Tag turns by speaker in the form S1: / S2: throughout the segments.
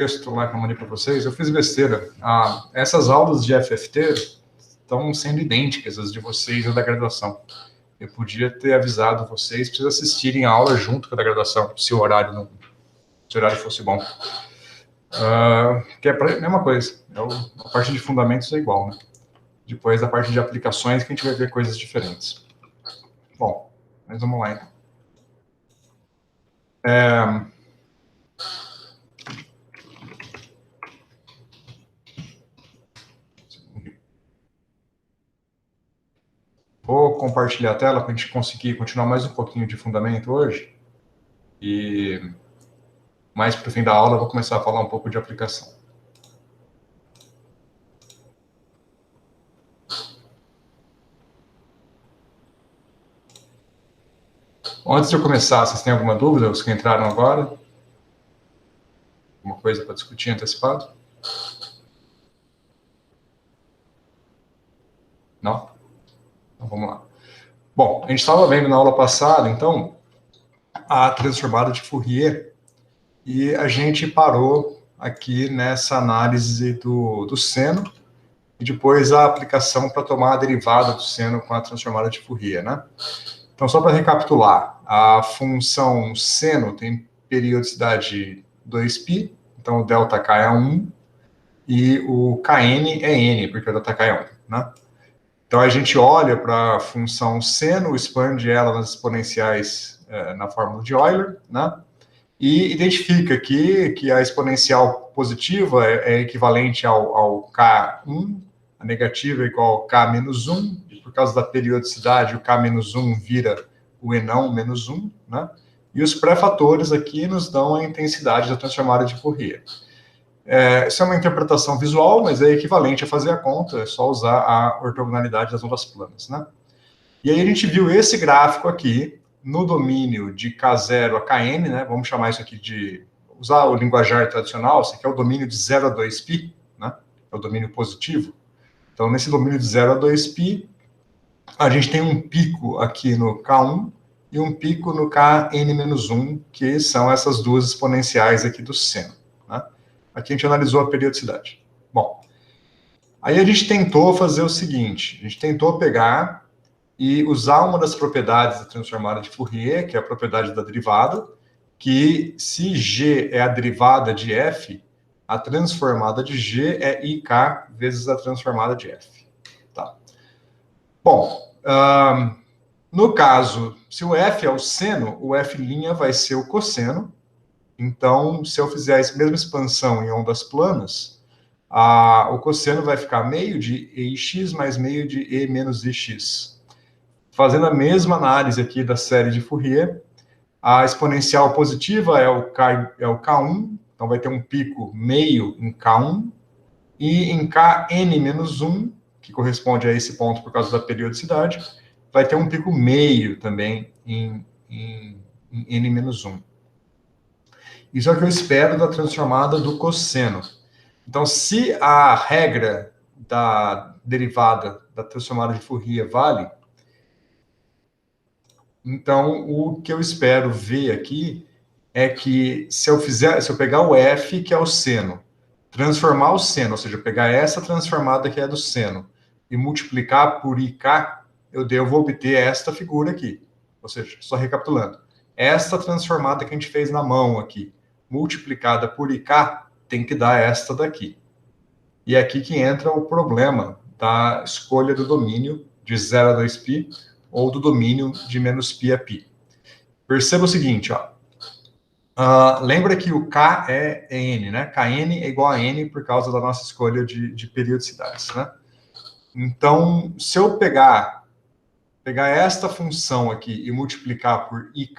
S1: texto lá que eu mandei para vocês, eu fiz besteira. Essas aulas de FFT estão sendo idênticas às de vocês ou da graduação. Eu podia ter avisado vocês para vocês assistirem a aula junto com a da graduação, se o horário fosse bom. Que é a mesma coisa. A parte de fundamentos é igual, né? Depois, a parte de aplicações, que a gente vai ver coisas diferentes. Bom, mas vamos lá, então. Vou compartilhar a tela para a gente conseguir continuar mais um pouquinho de fundamento hoje. E mais para o fim da aula, eu vou começar a falar um pouco de aplicação. Antes de eu começar, vocês têm alguma dúvida, os que entraram agora? Alguma coisa para discutir antecipado? Não? Então vamos lá. Bom, a gente estava vendo na aula passada, então, a transformada de Fourier, e a gente parou aqui nessa análise do seno, e depois a aplicação para tomar a derivada do seno com a transformada de Fourier, né? Então, só para recapitular, a função seno tem periodicidade 2π, então o ΔK é 1, e o Kn é n, porque o ΔK é 1, né? Então, a gente olha para a função seno, expande ela nas exponenciais na fórmula de Euler, né? E identifica aqui que a exponencial positiva é equivalente ao K1, a negativa é igual ao K menos 1, e por causa da periodicidade, o K menos 1 vira o enão menos 1, né? E os pré-fatores aqui nos dão a intensidade da transformada de Fourier. Isso é uma interpretação visual, mas é equivalente a fazer a conta, é só usar a ortogonalidade das ondas planas, né? E aí a gente viu esse gráfico aqui, no domínio de K0 a Kn, né? Vamos chamar isso aqui de... usar o linguajar tradicional, isso aqui é o domínio de 0 a 2π, né? É o domínio positivo. Então, nesse domínio de 0 a 2π, a gente tem um pico aqui no K1 e um pico no Kn-1, que são essas duas exponenciais aqui do seno, né? Aqui a gente analisou a periodicidade. Bom, aí a gente tentou fazer o seguinte, a gente tentou pegar e usar uma das propriedades da transformada de Fourier, que é a propriedade da derivada, que se G é a derivada de f, a transformada de G é IK vezes a transformada de f. Tá. Bom, no caso, se o f é o seno, o f' vai ser o cosseno. Então, se eu fizer essa mesma expansão em ondas planas, o cosseno vai ficar meio de EIX mais meio de E menos IX. Fazendo a mesma análise aqui da série de Fourier, a exponencial positiva é o K1, então vai ter um pico meio em K1, e em Kn-1, que corresponde a esse ponto por causa da periodicidade, vai ter um pico meio também em N-1. Isso é o que eu espero da transformada do cosseno. Então, se a regra da derivada da transformada de Fourier vale, então o que eu espero ver aqui é que se eu pegar o f, que é o seno, transformar o seno, ou seja, pegar essa transformada que é do seno e multiplicar por IK, eu vou obter esta figura aqui. Ou seja, só recapitulando, esta transformada que a gente fez na mão aqui, multiplicada por IK, tem que dar esta daqui. E é aqui que entra o problema da escolha do domínio de 0 a 2π ou do domínio de menos π a π. Perceba o seguinte, ó. Lembra que o K é N, né? Kn é igual a N por causa da nossa escolha de periodicidades, né? Então, se eu pegar esta função aqui e multiplicar por IK,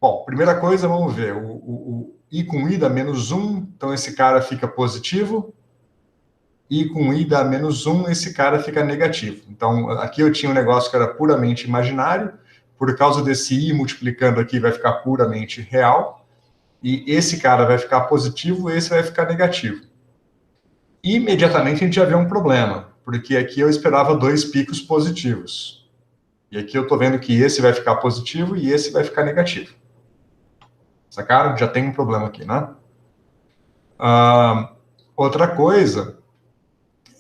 S1: bom, primeira coisa, vamos ver, o I com I dá menos 1, então esse cara fica positivo, I com I dá menos 1, esse cara fica negativo. Então, aqui eu tinha um negócio que era puramente imaginário, por causa desse I multiplicando aqui vai ficar puramente real, e esse cara vai ficar positivo, esse vai ficar negativo. Imediatamente a gente já vê um problema, porque aqui eu esperava 2 picos positivos. E aqui eu estou vendo que esse vai ficar positivo e esse vai ficar negativo. Sacaram? Já tem um problema aqui, né? Outra coisa,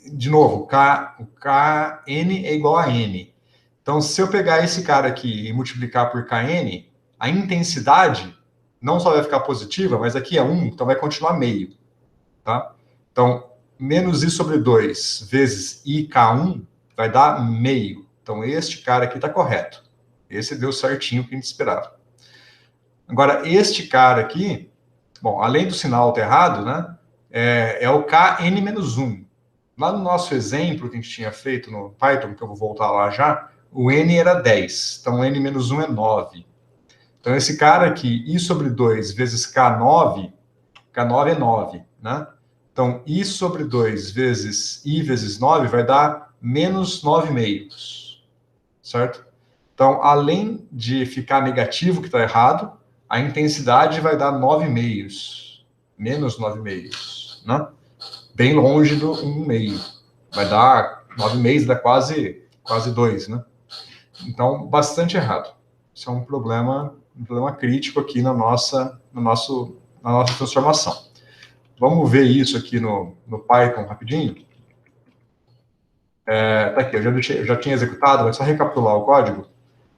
S1: de novo, o Kn é igual a N. Então, se eu pegar esse cara aqui e multiplicar por Kn, a intensidade não só vai ficar positiva, mas aqui é 1, então vai continuar meio. Tá? Então, menos I sobre 2 vezes IK1 vai dar meio. Então, este cara aqui está correto. Esse deu certinho o que a gente esperava. Agora, este cara aqui, bom, além do sinal estar errado, né, é o Kn-1. Lá no nosso exemplo que a gente tinha feito no Python, que eu vou voltar lá já, o N era 10. Então, N-1 é 9. Então, esse cara aqui, I sobre 2 vezes K9 é 9, né? Então, I sobre 2 vezes I vezes 9 vai dar menos 9 meios, certo? Então, além de ficar negativo, que está errado, a intensidade vai dar 9 meios, menos 9 meios, né? Bem longe do 1 meio. Vai dar 9 meios, dá quase 2, né? Então, bastante errado. Isso é um problema crítico aqui na nossa transformação. Vamos ver isso aqui no Python rapidinho. Tá aqui, eu já tinha executado, mas só recapitular o código.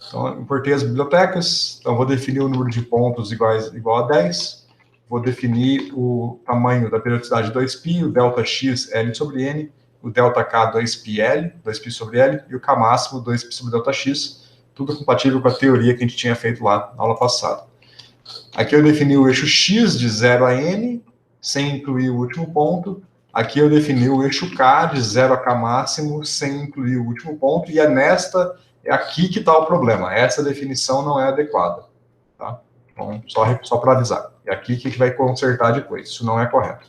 S1: Então, importei as bibliotecas. Então, vou definir o número de pontos igual a 10. Vou definir o tamanho da periodicidade 2π, o delta x L sobre N, o delta K 2π L, 2π sobre L, e o K máximo 2π sobre delta x, tudo compatível com a teoria que a gente tinha feito lá na aula passada. Aqui eu defini o eixo x de 0 a N, sem incluir o último ponto. Aqui eu defini o eixo K de 0 a K máximo, sem incluir o último ponto, e é aqui que está o problema. Essa definição não é adequada. Tá? Então, só para avisar. É aqui que a gente vai consertar depois. Isso não é correto.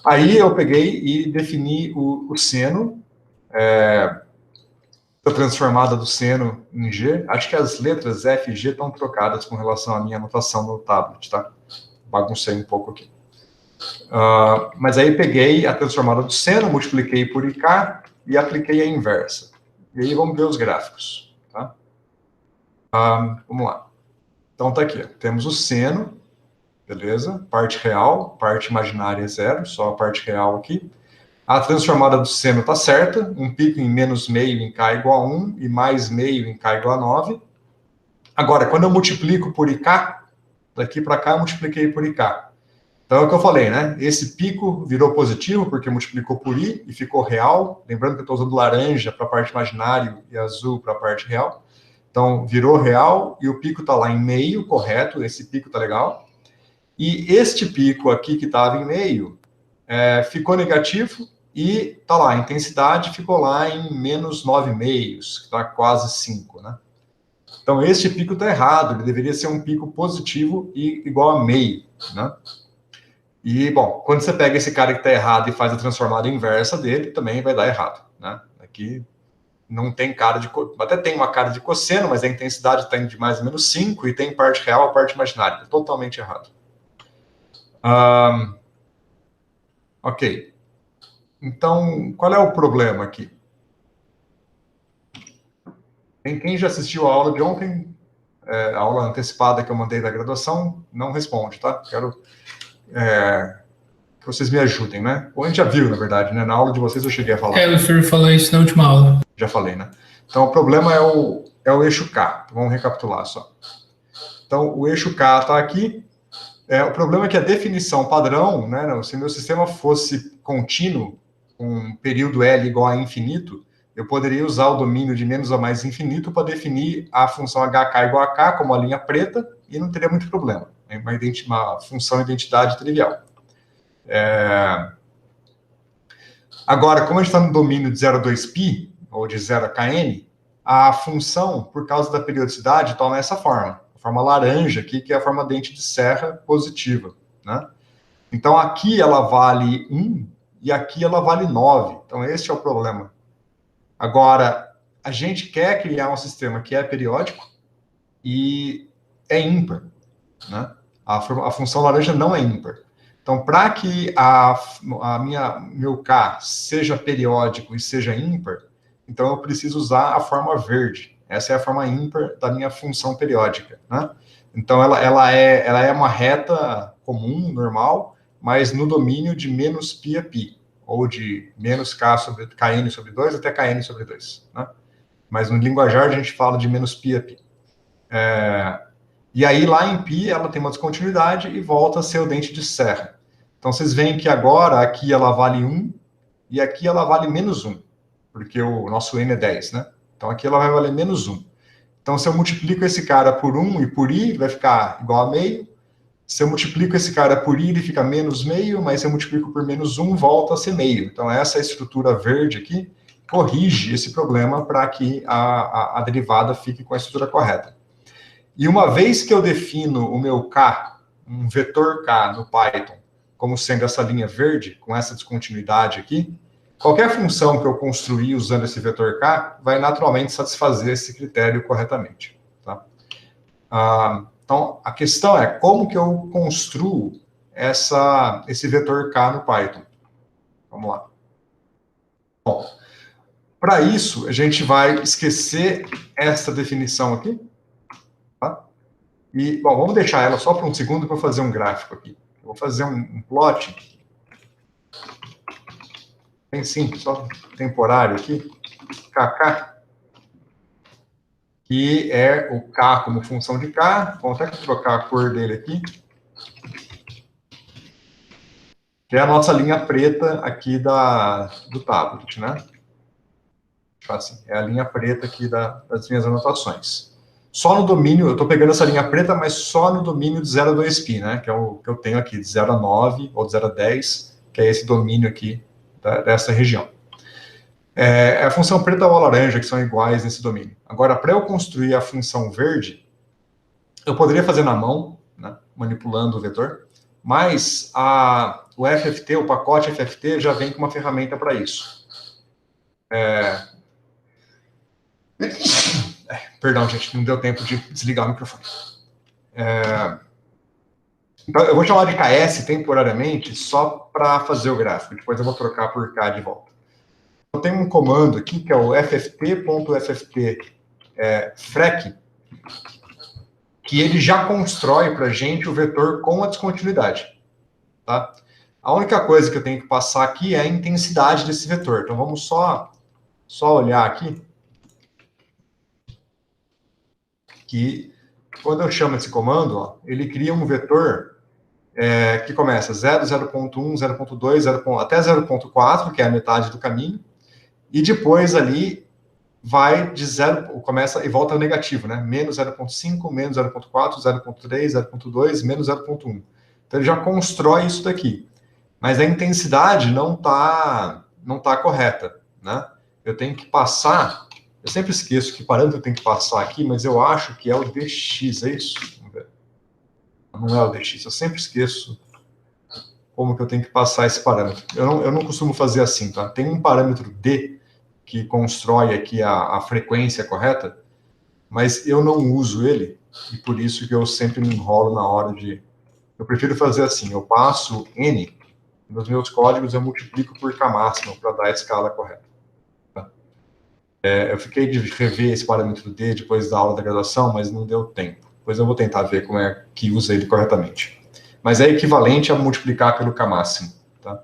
S1: Aí eu peguei e defini o seno, a transformada do seno em G. Acho que as letras F e G estão trocadas com relação à minha anotação no tablet, tá? Baguncei um pouco aqui. Mas aí peguei a transformada do seno, multipliquei por IK e apliquei a inversa. E aí vamos ver os gráficos, tá? Vamos lá. Então tá aqui, ó. Temos o seno, beleza? Parte real, parte imaginária é 0, só a parte real aqui. A transformada do seno está certa, um pico em menos meio em K igual a 1 e mais meio em K igual a 9. Agora, quando eu multiplico por IK, daqui para cá eu multipliquei por IK. Então é o que eu falei, né? Esse pico virou positivo porque multiplicou por I e ficou real. Lembrando que eu estou usando laranja para a parte imaginária e azul para a parte real. Então virou real e o pico está lá em meio, correto, esse pico está legal. E este pico aqui que estava em meio ficou negativo e está lá, a intensidade ficou lá em menos 9 meios, que está quase 5, né? Então este pico está errado, ele deveria ser um pico positivo e igual a meio, né? E, bom, quando você pega esse cara que está errado e faz a transformada inversa dele, também vai dar errado, né? Aqui não tem cara de... Até tem uma cara de cosseno, mas a intensidade está de mais ou menos 5 e tem parte real e parte imaginária. Totalmente errado. Ok. Então, qual é o problema aqui? Quem já assistiu a aula de ontem, a aula antecipada que eu mandei da graduação, não responde, tá? Quero que vocês me ajudem, né? Ou a gente já viu, na verdade, né? Na aula de vocês eu cheguei a falar.
S2: O senhor falou isso na última aula.
S1: Já falei, né? Então, o problema é o eixo K. Vamos recapitular só. Então, o eixo K está aqui. O problema é que a definição padrão, né? Se meu sistema fosse contínuo, com um período L igual a infinito, eu poderia usar o domínio de menos ou mais infinito para definir a função HK igual a K como a linha preta e não teria muito problema. É uma função identidade trivial. Agora, como a gente está no domínio de 0 a 2π, ou de 0 a kn, a função, por causa da periodicidade, toma essa forma. A forma laranja aqui, que é a forma dente de serra positiva, né? Então, aqui ela vale 1 e aqui ela vale 9. Então, esse é o problema. Agora, a gente quer criar um sistema que é periódico e é ímpar, né? A função laranja não é ímpar. Então, para que meu K seja periódico e seja ímpar, então eu preciso usar a forma verde. Essa é a forma ímpar da minha função periódica, né? Então, ela é uma reta comum, normal, mas no domínio de menos π a π, ou de menos kn sobre 2 até kn sobre 2. Né? Mas no linguajar a gente fala de menos π a π. E aí lá em π ela tem uma descontinuidade e volta a ser o dente de serra. Então vocês veem que agora aqui ela vale 1 e aqui ela vale menos 1, porque o nosso n é 10, né? Então aqui ela vai valer menos 1. Então se eu multiplico esse cara por 1 e por i, ele vai ficar igual a meio. Se eu multiplico esse cara por i, ele fica menos meio, mas se eu multiplico por menos 1, volta a ser meio. Então essa estrutura verde aqui corrige esse problema para que a derivada fique com a estrutura correta. E uma vez que eu defino o meu k, um vetor k no Python, como sendo essa linha verde, com essa descontinuidade aqui, qualquer função que eu construir usando esse vetor k vai naturalmente satisfazer esse critério corretamente. Tá? Então, a questão é como que eu construo esse vetor k no Python. Vamos lá. Bom, para isso, a gente vai esquecer essa definição aqui. Tá? E, bom, vamos deixar ela só por um segundo para eu fazer um gráfico aqui. Eu vou fazer um plot bem simples, só temporário aqui, kk, que é o k como função de k. Vou até trocar a cor dele aqui, que é a nossa linha preta aqui do tablet, né? Assim, é a linha preta aqui das minhas anotações. Só no domínio, eu estou pegando essa linha preta, mas só no domínio de 0 a 2π, né? Que é o que eu tenho aqui, de 0 a 9 ou de 0 a 10, que é esse domínio aqui dessa região. É a função preta ou a laranja, que são iguais nesse domínio. Agora, para eu construir a função verde, eu poderia fazer na mão, né, manipulando o vetor, mas o FFT, o pacote FFT, já vem com uma ferramenta para isso. Perdão, gente, não deu tempo de desligar o microfone. Então, eu vou chamar de KS temporariamente só para fazer o gráfico. Depois eu vou trocar por K de volta. Eu tenho um comando aqui que é o fft.ft-frec, que ele já constrói para a gente o vetor com a descontinuidade. Tá? A única coisa que eu tenho que passar aqui é a intensidade desse vetor. Então, vamos só olhar aqui. Que quando eu chamo esse comando, ó, ele cria um vetor que começa 0, 0.1, 0.2, até 0.4, que é a metade do caminho, e depois ali vai de 0, começa e volta ao negativo, né? Menos 0.5, menos 0.4, 0.3, 0.2, menos 0.1. Então ele já constrói isso daqui. Mas a intensidade não tá correta, né? Eu tenho que passar. Eu sempre esqueço que parâmetro eu tenho que passar aqui, mas eu acho que é o dx, é isso? Vamos ver. Não é o dx, eu sempre esqueço como que eu tenho que passar esse parâmetro. Eu não costumo fazer assim, tá? Tem um parâmetro d que constrói aqui a frequência correta, mas eu não uso ele, e por isso que eu sempre me enrolo na hora de... Eu prefiro fazer assim, eu passo n, nos meus códigos eu multiplico por k máximo para dar a escala correta. Eu fiquei de rever esse parâmetro D depois da aula da graduação, mas não deu tempo. Depois eu vou tentar ver como é que usa ele corretamente. Mas é equivalente a multiplicar pelo K máximo. Tá?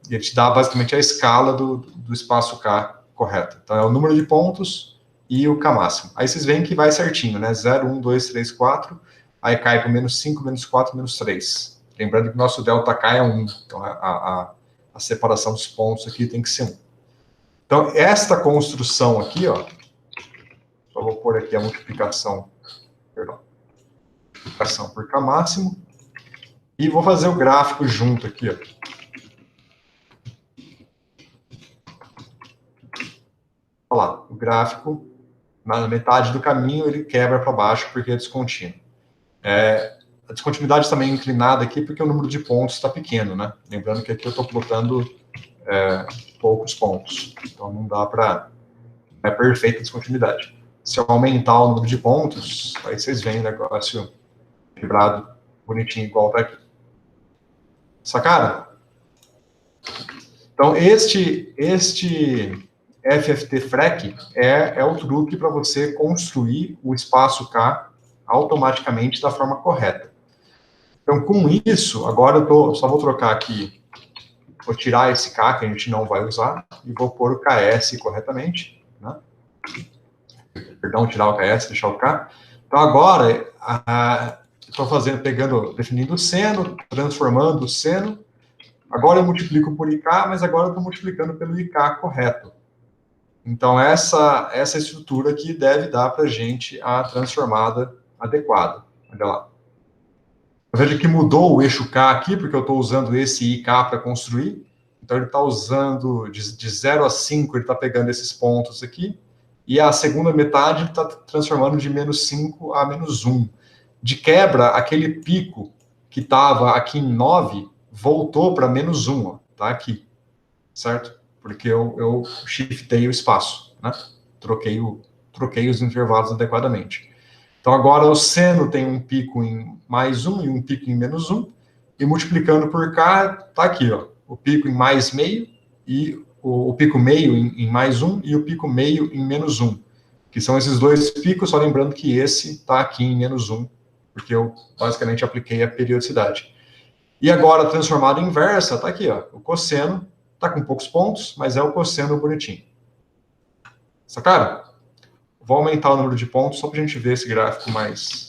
S1: Ele te dá basicamente a escala do espaço K correta. Então é o número de pontos e o K máximo. Aí vocês veem que vai certinho, né? 0, 1, 2, 3, 4, aí cai para menos 5, menos 4, menos 3. Lembrando que o nosso delta K é 1. Então a separação dos pontos aqui tem que ser 1. Então, esta construção aqui, ó, só vou pôr aqui a multiplicação por K máximo, e vou fazer o gráfico junto aqui, ó. Olha lá, o gráfico, na metade do caminho, ele quebra para baixo porque é descontínuo. A descontinuidade também é inclinada aqui porque o número de pontos está pequeno, né? Lembrando que aqui eu estou plotando poucos pontos. Então não dá para... É perfeita a descontinuidade. Se eu aumentar o número de pontos, aí vocês veem o negócio quebrado, bonitinho, igual tá aqui. Sacaram? Então, este FFT-frec é o truque para você construir o espaço K automaticamente da forma correta. Então, com isso, agora só vou trocar aqui, vou tirar esse K que a gente não vai usar e vou pôr o KS corretamente, né? Perdão, tirar o KS, deixar o K. Então, agora, estou definindo o seno, transformando o seno. Agora eu multiplico por IK, mas agora eu estou multiplicando pelo IK correto. Então, essa estrutura aqui deve dar para a gente a transformada adequada. Olha lá. Veja que mudou o eixo K aqui, porque eu estou usando esse IK para construir. Então, ele está usando de 0 a 5, ele está pegando esses pontos aqui. E a segunda metade ele está transformando de menos 5 a menos 1. De quebra, aquele pico que estava aqui em 9 voltou para menos 1, tá aqui, certo? Porque eu shiftei o espaço, né? Troquei os intervalos adequadamente. Então, agora o seno tem um pico em mais 1 e um pico em menos 1, e multiplicando por K, tá aqui, ó, o pico em mais meio, e o pico meio em mais 1, e o pico meio em menos 1, que são esses dois picos, só lembrando que esse está aqui em menos 1, porque eu basicamente apliquei a periodicidade. E agora, a transformada inversa, está aqui, ó, o cosseno, está com poucos pontos, mas é o cosseno bonitinho. Sacaram? Vou aumentar o número de pontos só para a gente ver esse gráfico mais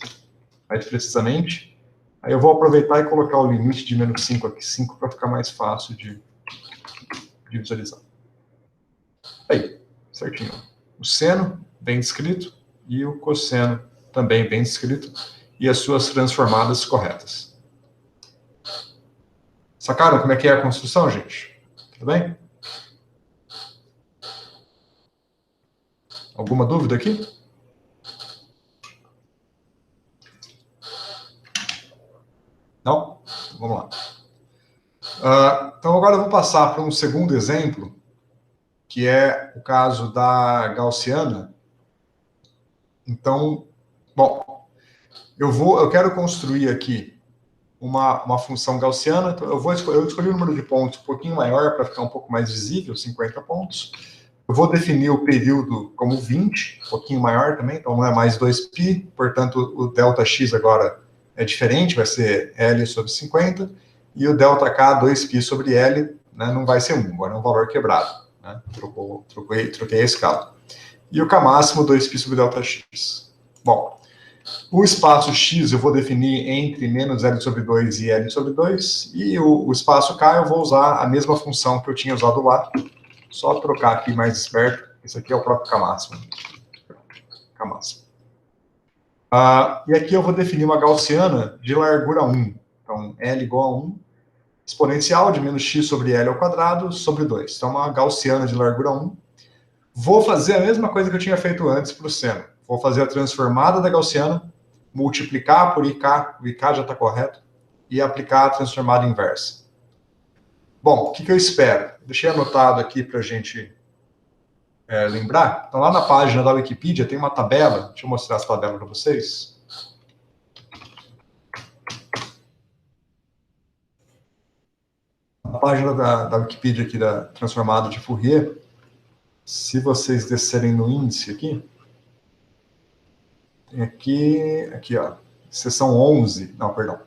S1: precisamente. Aí eu vou aproveitar e colocar o limite de menos 5 aqui, 5, para ficar mais fácil de visualizar. Aí, certinho. O seno, bem descrito, e o cosseno, também bem descrito, e as suas transformadas corretas. Sacaram como é que é a construção, gente? Tudo bem? Alguma dúvida aqui? Não? Então, vamos lá. Então, agora eu vou passar para um segundo exemplo, que é o caso da gaussiana. Então, bom, eu quero construir aqui uma função gaussiana. Então eu escolhi o número de pontos um pouquinho maior para ficar um pouco mais visível, 50 pontos. Eu vou definir o período como 20, um pouquinho maior também, então não é mais 2π, portanto o ΔX agora é diferente, vai ser L sobre 50, e o ΔK, 2π sobre L, né, não vai ser 1, agora é um valor quebrado, né? Troquei a escala. E o K máximo, 2π sobre ΔX. Bom, o espaço X eu vou definir entre menos L sobre 2 e L sobre 2, e o espaço K eu vou usar a mesma função que eu tinha usado lá, só trocar aqui mais esperto, esse aqui é o próprio K máximo. K máximo. E aqui eu vou definir uma gaussiana de largura 1. Então, L igual a 1, exponencial de menos x sobre L ao quadrado sobre 2. Então, uma gaussiana de largura 1. Vou fazer a mesma coisa que eu tinha feito antes para o seno. Vou fazer a transformada da gaussiana, multiplicar por IK, o IK já está correto, e aplicar a transformada inversa. Bom, o que eu espero? Deixei anotado aqui para a gente lembrar. Então, lá na página da Wikipedia tem uma tabela. Deixa eu mostrar essa tabela para vocês. Na página da Wikipedia aqui da transformada de Fourier, se vocês descerem no índice aqui, tem aqui ó, seção 11, não, perdão.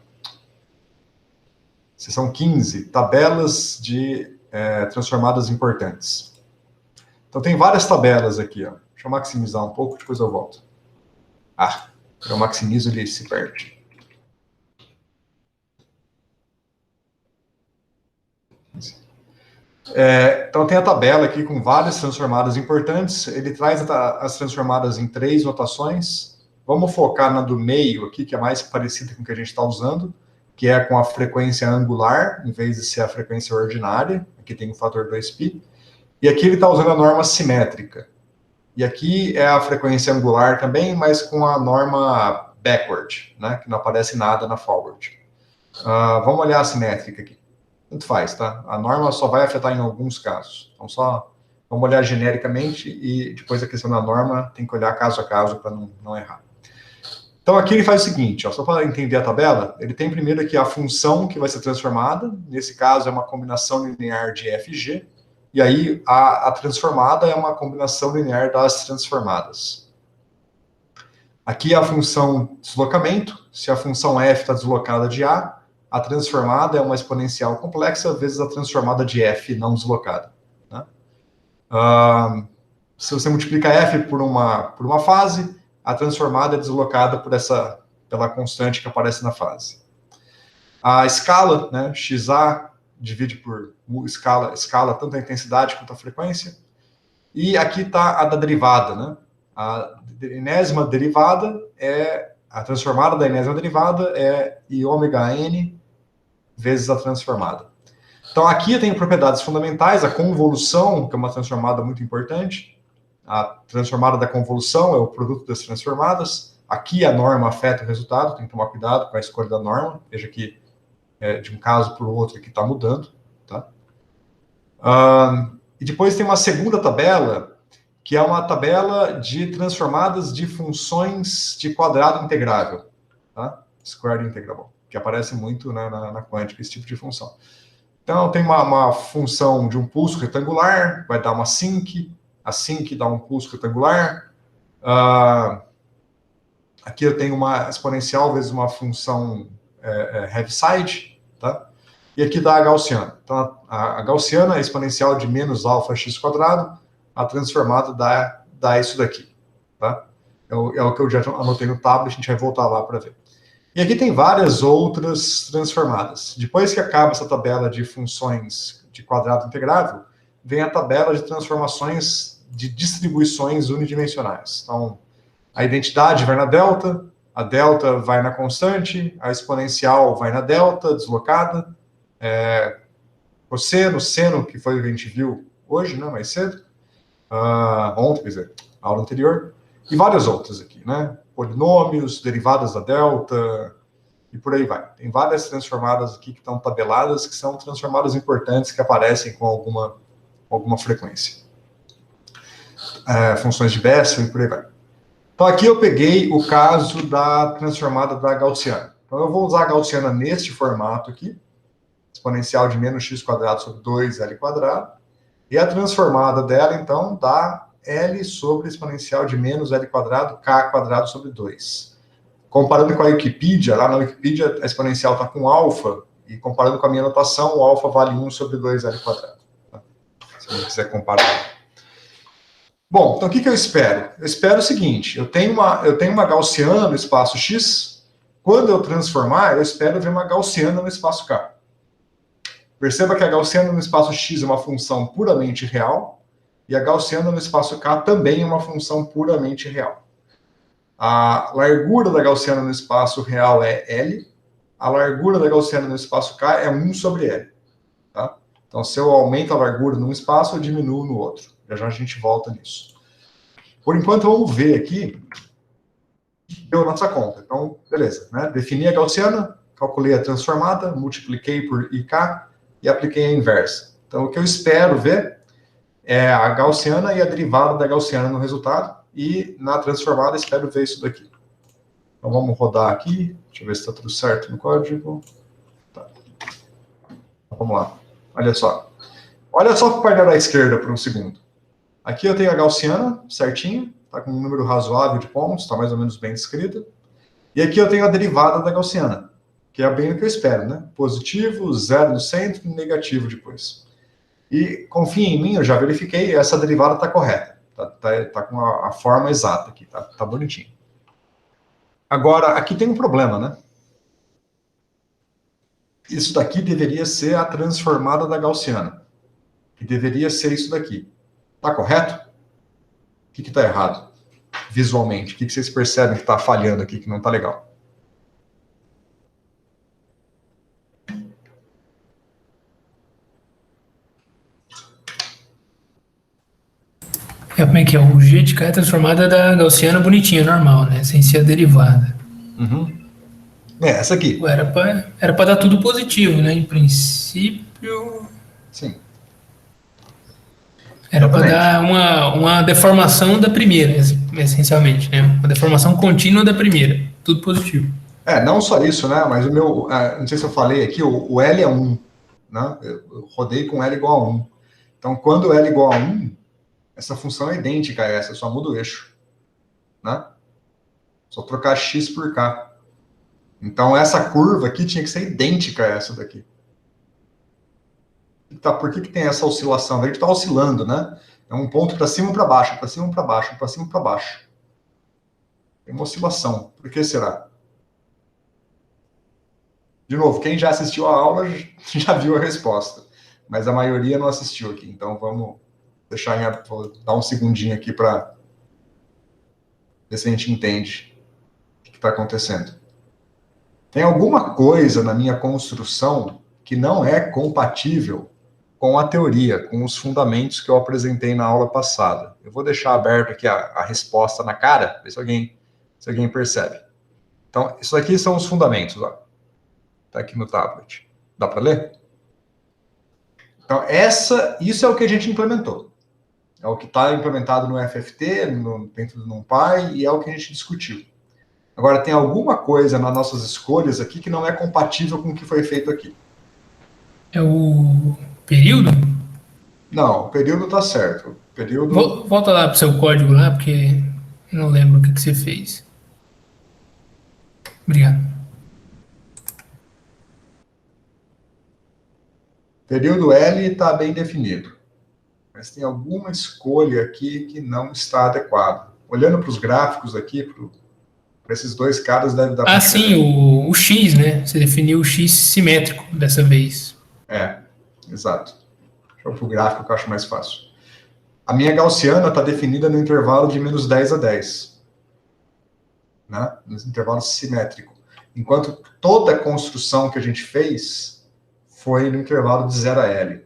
S1: Seção 15, tabelas de transformadas importantes. Então, tem várias tabelas aqui, ó. Deixa eu maximizar um pouco, depois eu volto. Eu maximizo, ele se perde. Então, tem a tabela aqui com várias transformadas importantes. Ele traz as transformadas em 3 notações. Vamos focar na do meio aqui, que é mais parecida com o que a gente está usando, que é com a frequência angular, em vez de ser a frequência ordinária. Aqui tem o fator 2π. E aqui ele está usando a norma simétrica. E aqui é a frequência angular também, mas com a norma backward, né, que não aparece nada na forward. Vamos olhar a simétrica aqui. Tanto faz, tá? A norma só vai afetar em alguns casos. Então, só vamos olhar genericamente e depois a questão da norma tem que olhar caso a caso para não errar. Então, aqui ele faz o seguinte, ó, só para entender a tabela, ele tem primeiro aqui a função que vai ser transformada. Nesse caso, é uma combinação linear de f e g. E aí, a transformada é uma combinação linear das transformadas. Aqui é a função deslocamento. Se a função f está deslocada de A, a transformada é uma exponencial complexa vezes a transformada de f não deslocada. Né? Se você multiplica f por uma fase, a transformada é deslocada pela constante que aparece na fase. A escala, né, xa, divide por escala tanto a intensidade quanto a frequência. E aqui está a da derivada. Né? A enésima derivada a transformada da enésima derivada é iômega-n vezes a transformada. Então, aqui eu tenho propriedades fundamentais, a convolução, que é uma transformada muito importante. A transformada da convolução é o produto das transformadas. Aqui a norma afeta o resultado, tem que tomar cuidado com a escolha da norma. Veja que de um caso para o outro aqui está mudando. Tá? E depois tem uma segunda tabela, que é uma tabela de transformadas de funções de quadrado integrável. Tá? Squared Integrable, que aparece muito na quântica, esse tipo de função. Então, tem uma função de um pulso retangular, vai dar uma sinc, a sinc dá um pulso retangular. Aqui eu tenho uma exponencial vezes uma função Heaviside, tá? E aqui dá a gaussiana. Então, a gaussiana é exponencial de menos alfa x quadrado, a transformada dá isso daqui, tá? É o que eu já anotei no tablet, a gente vai voltar lá para ver. E aqui tem várias outras transformadas. Depois que acaba essa tabela de funções de quadrado integrável, vem a tabela de transformações de distribuições unidimensionais. Então, a identidade vai na delta, a delta vai na constante, a exponencial vai na delta, deslocada, cosseno, seno, que foi o que a gente viu hoje, né, mais cedo, ontem, quer dizer, na aula anterior, e várias outras aqui, né? Polinômios, derivadas da delta, e por aí vai. Tem várias transformadas aqui que estão tabeladas, que são transformadas importantes, que aparecem com alguma frequência. Funções de Bessel e por aí vai. Então, aqui eu peguei o caso da transformada da gaussiana. Então, eu vou usar a gaussiana neste formato aqui, exponencial de menos x quadrado sobre 2L quadrado, e a transformada dela, então, dá L sobre exponencial de menos L quadrado, K quadrado sobre 2. Comparando com a Wikipedia, lá na Wikipedia a exponencial está com alfa, e comparando com a minha notação, o alfa vale 1 sobre 2L quadrado. Tá? Se você quiser comparar. Bom, então o que eu espero? Eu espero o seguinte, eu tenho uma gaussiana no espaço X, quando eu transformar, eu espero ver uma gaussiana no espaço K. Perceba que a gaussiana no espaço X é uma função puramente real, e a gaussiana no espaço K também é uma função puramente real. A largura da gaussiana no espaço real é L, a largura da gaussiana no espaço K é 1 sobre L. Tá? Então, se eu aumento a largura num espaço, eu diminuo no outro. Já a gente volta nisso. Por enquanto, vamos ver aqui deu nossa conta. Então, beleza. Né? Defini a gaussiana, calculei a transformada, multipliquei por IK e apliquei a inversa. Então, o que eu espero ver é a gaussiana e a derivada da gaussiana no resultado, e na transformada espero ver isso daqui. Então, vamos rodar aqui. Deixa eu ver se está tudo certo no código. Tá. Vamos lá. Olha só. Olha só para o painel da esquerda por um segundo. Aqui eu tenho a gaussiana, certinho, está com um número razoável de pontos, está mais ou menos bem descrita. E aqui eu tenho a derivada da gaussiana, que é bem o que eu espero, né? Positivo, 0 no centro e negativo depois. E confiem em mim, eu já verifiquei, essa derivada está correta. Tá com a forma exata aqui, tá bonitinho. Agora, aqui tem um problema, né? Isso daqui deveria ser a transformada da gaussiana. Que deveria ser isso daqui. Tá correto? O que está errado? Visualmente, o que vocês percebem que está falhando aqui, que não está legal?
S2: Como é que é? O G de K é transformada da gaussiana bonitinha, normal, né? Sem ser a derivada.
S1: Uhum. Essa aqui.
S2: Era para dar tudo positivo, né? Em princípio...
S1: Sim.
S2: Era para dar uma deformação da primeira, essencialmente, né? Uma deformação contínua da primeira. Tudo positivo.
S1: Não só isso, né? Mas o meu... não sei se eu falei aqui, o L é 1. Né? Eu rodei com L igual a 1. Então, quando L igual a 1, essa função é idêntica a essa, só muda o eixo. Né? Só trocar x por k. Então, essa curva aqui tinha que ser idêntica a essa daqui. Tá, por que tem essa oscilação? A gente está oscilando, né? É um ponto para cima ou para baixo, para cima ou para baixo, para cima ou para baixo. Tem uma oscilação. Por que será? De novo, quem já assistiu a aula já viu a resposta. Mas a maioria não assistiu aqui. Então, vamos deixar vou dar um segundinho aqui para ver se a gente entende o que está acontecendo. Tem alguma coisa na minha construção que não é compatível com a teoria, com os fundamentos que eu apresentei na aula passada. Eu vou deixar aberto aqui a resposta na cara, ver se alguém percebe. Então, isso aqui são os fundamentos. Está aqui no tablet. Dá para ler? Então, isso é o que a gente implementou. É o que está implementado no FFT, dentro do NumPy, e é o que a gente discutiu. Agora, tem alguma coisa nas nossas escolhas aqui que não é compatível com o que foi feito aqui.
S2: É o período?
S1: Não, o período está certo. O período...
S2: Volta lá para o seu código lá, porque eu não lembro o que você fez. Obrigado.
S1: Período L está bem definido. Mas tem alguma escolha aqui que não está adequada. Olhando para os gráficos aqui, para esses dois caras, deve dar para...
S2: Ah, sim, o X, né? Você definiu o X simétrico dessa vez.
S1: Exato. Deixa eu ir para o gráfico que eu acho mais fácil. A minha gaussiana está definida no intervalo de menos 10 a 10. Né? No intervalo simétrico. Enquanto toda a construção que a gente fez foi no intervalo de 0 a L.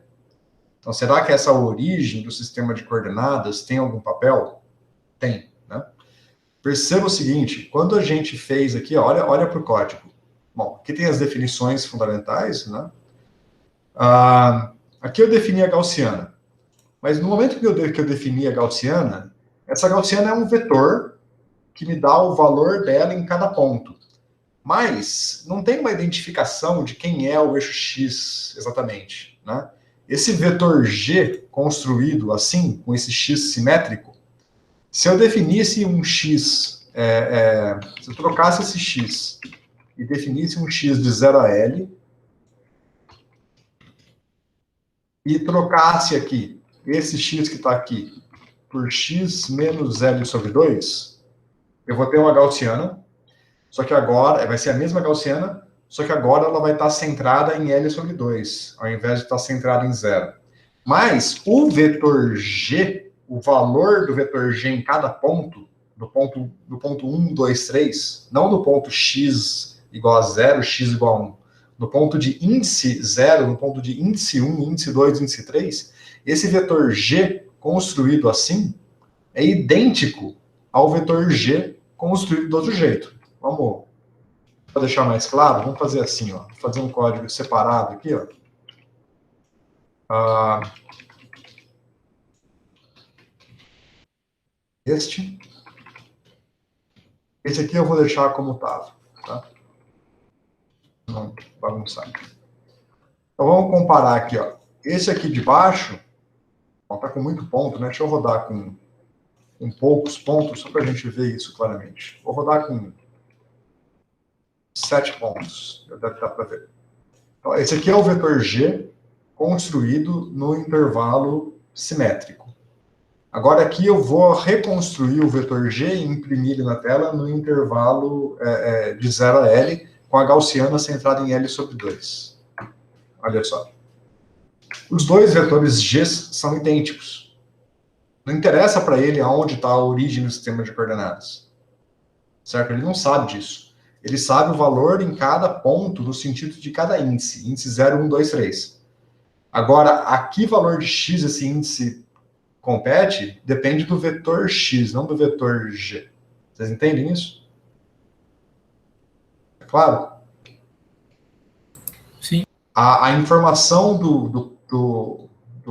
S1: Então, será que essa origem do sistema de coordenadas tem algum papel? Tem, né? Perceba o seguinte, quando a gente fez aqui, olha para o código. Bom, aqui tem as definições fundamentais, né? Aqui eu defini a gaussiana. Mas no momento que eu defini a gaussiana, essa gaussiana é um vetor que me dá o valor dela em cada ponto. Mas não tem uma identificação de quem é o eixo X exatamente, né? Esse vetor G construído assim, com esse X simétrico, se eu definisse um X, se eu trocasse esse X e definisse um X de 0 a L, e trocasse aqui esse X que está aqui por X menos L sobre 2, eu vou ter uma gaussiana, só que agora vai ser a mesma gaussiana, só que agora ela vai estar centrada em L sobre 2, ao invés de estar centrada em 0. Mas o vetor G, o valor do vetor G em cada ponto, do ponto 1, 2, 3, não do ponto X igual a 0, X igual a 1, no ponto de índice 0, no ponto de índice 1, índice 2, índice 3, esse vetor G construído assim é idêntico ao vetor G construído do outro jeito. Vamos deixar mais claro, vamos fazer assim, ó, vou fazer um código separado aqui, ó. Esse aqui eu vou deixar como estava, tá? Não bagunçar. Então vamos comparar aqui, ó. Esse aqui de baixo, ó, tá com muito ponto, né? Deixa eu rodar com poucos pontos, só para a gente ver isso claramente. Vou rodar com 7 pontos, já deve dar para ver. Então, esse aqui é o vetor G construído no intervalo simétrico. Agora aqui eu vou reconstruir o vetor G e imprimir ele na tela no intervalo de 0 a L, com a gaussiana centrada em L sobre 2. Olha só. Os dois vetores G são idênticos. Não interessa para ele aonde está a origem do sistema de coordenadas. Certo? Ele não sabe disso. Ele sabe o valor em cada ponto no sentido de cada índice. Índice 0, 1, 2, 3. Agora, a que valor de x esse índice compete depende do vetor x, não do vetor g. Vocês entendem isso? É claro?
S2: Sim.
S1: A informação do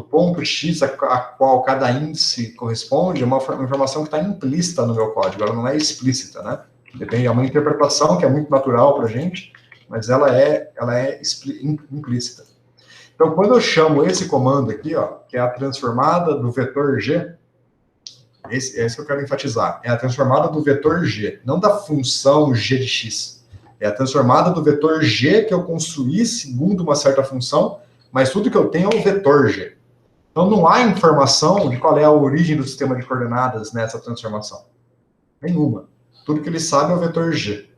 S1: ponto x a qual cada índice corresponde é uma informação que está implícita no meu código, ela não é explícita, né? Depende, é uma interpretação que é muito natural para a gente, mas ela é implícita. Então, quando eu chamo esse comando aqui, ó, que é a transformada do vetor G, esse que eu quero enfatizar, é a transformada do vetor G, não da função G de x. É a transformada do vetor G que eu construí segundo uma certa função, mas tudo que eu tenho é o vetor G. Então, não há informação de qual é a origem do sistema de coordenadas nessa transformação. Nenhuma. Tudo que ele sabe é o vetor G.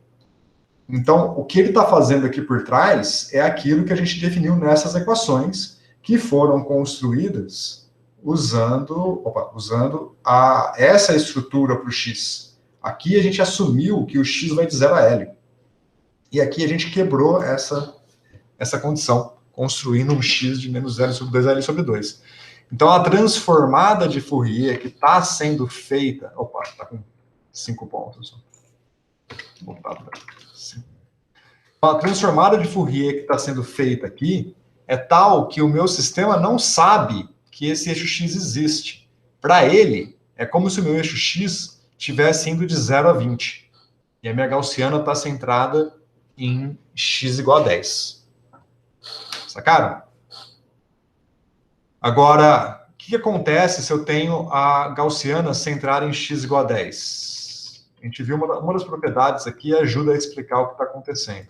S1: Então, o que ele está fazendo aqui por trás é aquilo que a gente definiu nessas equações, que foram construídas usando essa estrutura para o x. Aqui a gente assumiu que o x vai de 0 a L. E aqui a gente quebrou essa condição, construindo um x de menos L sobre 2L sobre 2. Então, a transformada de Fourier que está sendo feita... Opa, está com 5 pontos. Vou voltar para 5. A transformada de Fourier que está sendo feita aqui é tal que o meu sistema não sabe que esse eixo x existe. Para ele, é como se o meu eixo x estivesse indo de 0 a 20. E a minha gaussiana está centrada em x igual a 10. Sacaram? Agora, o que acontece se eu tenho a gaussiana centrada em x igual a 10? A gente viu uma das propriedades aqui ajuda a explicar o que está acontecendo.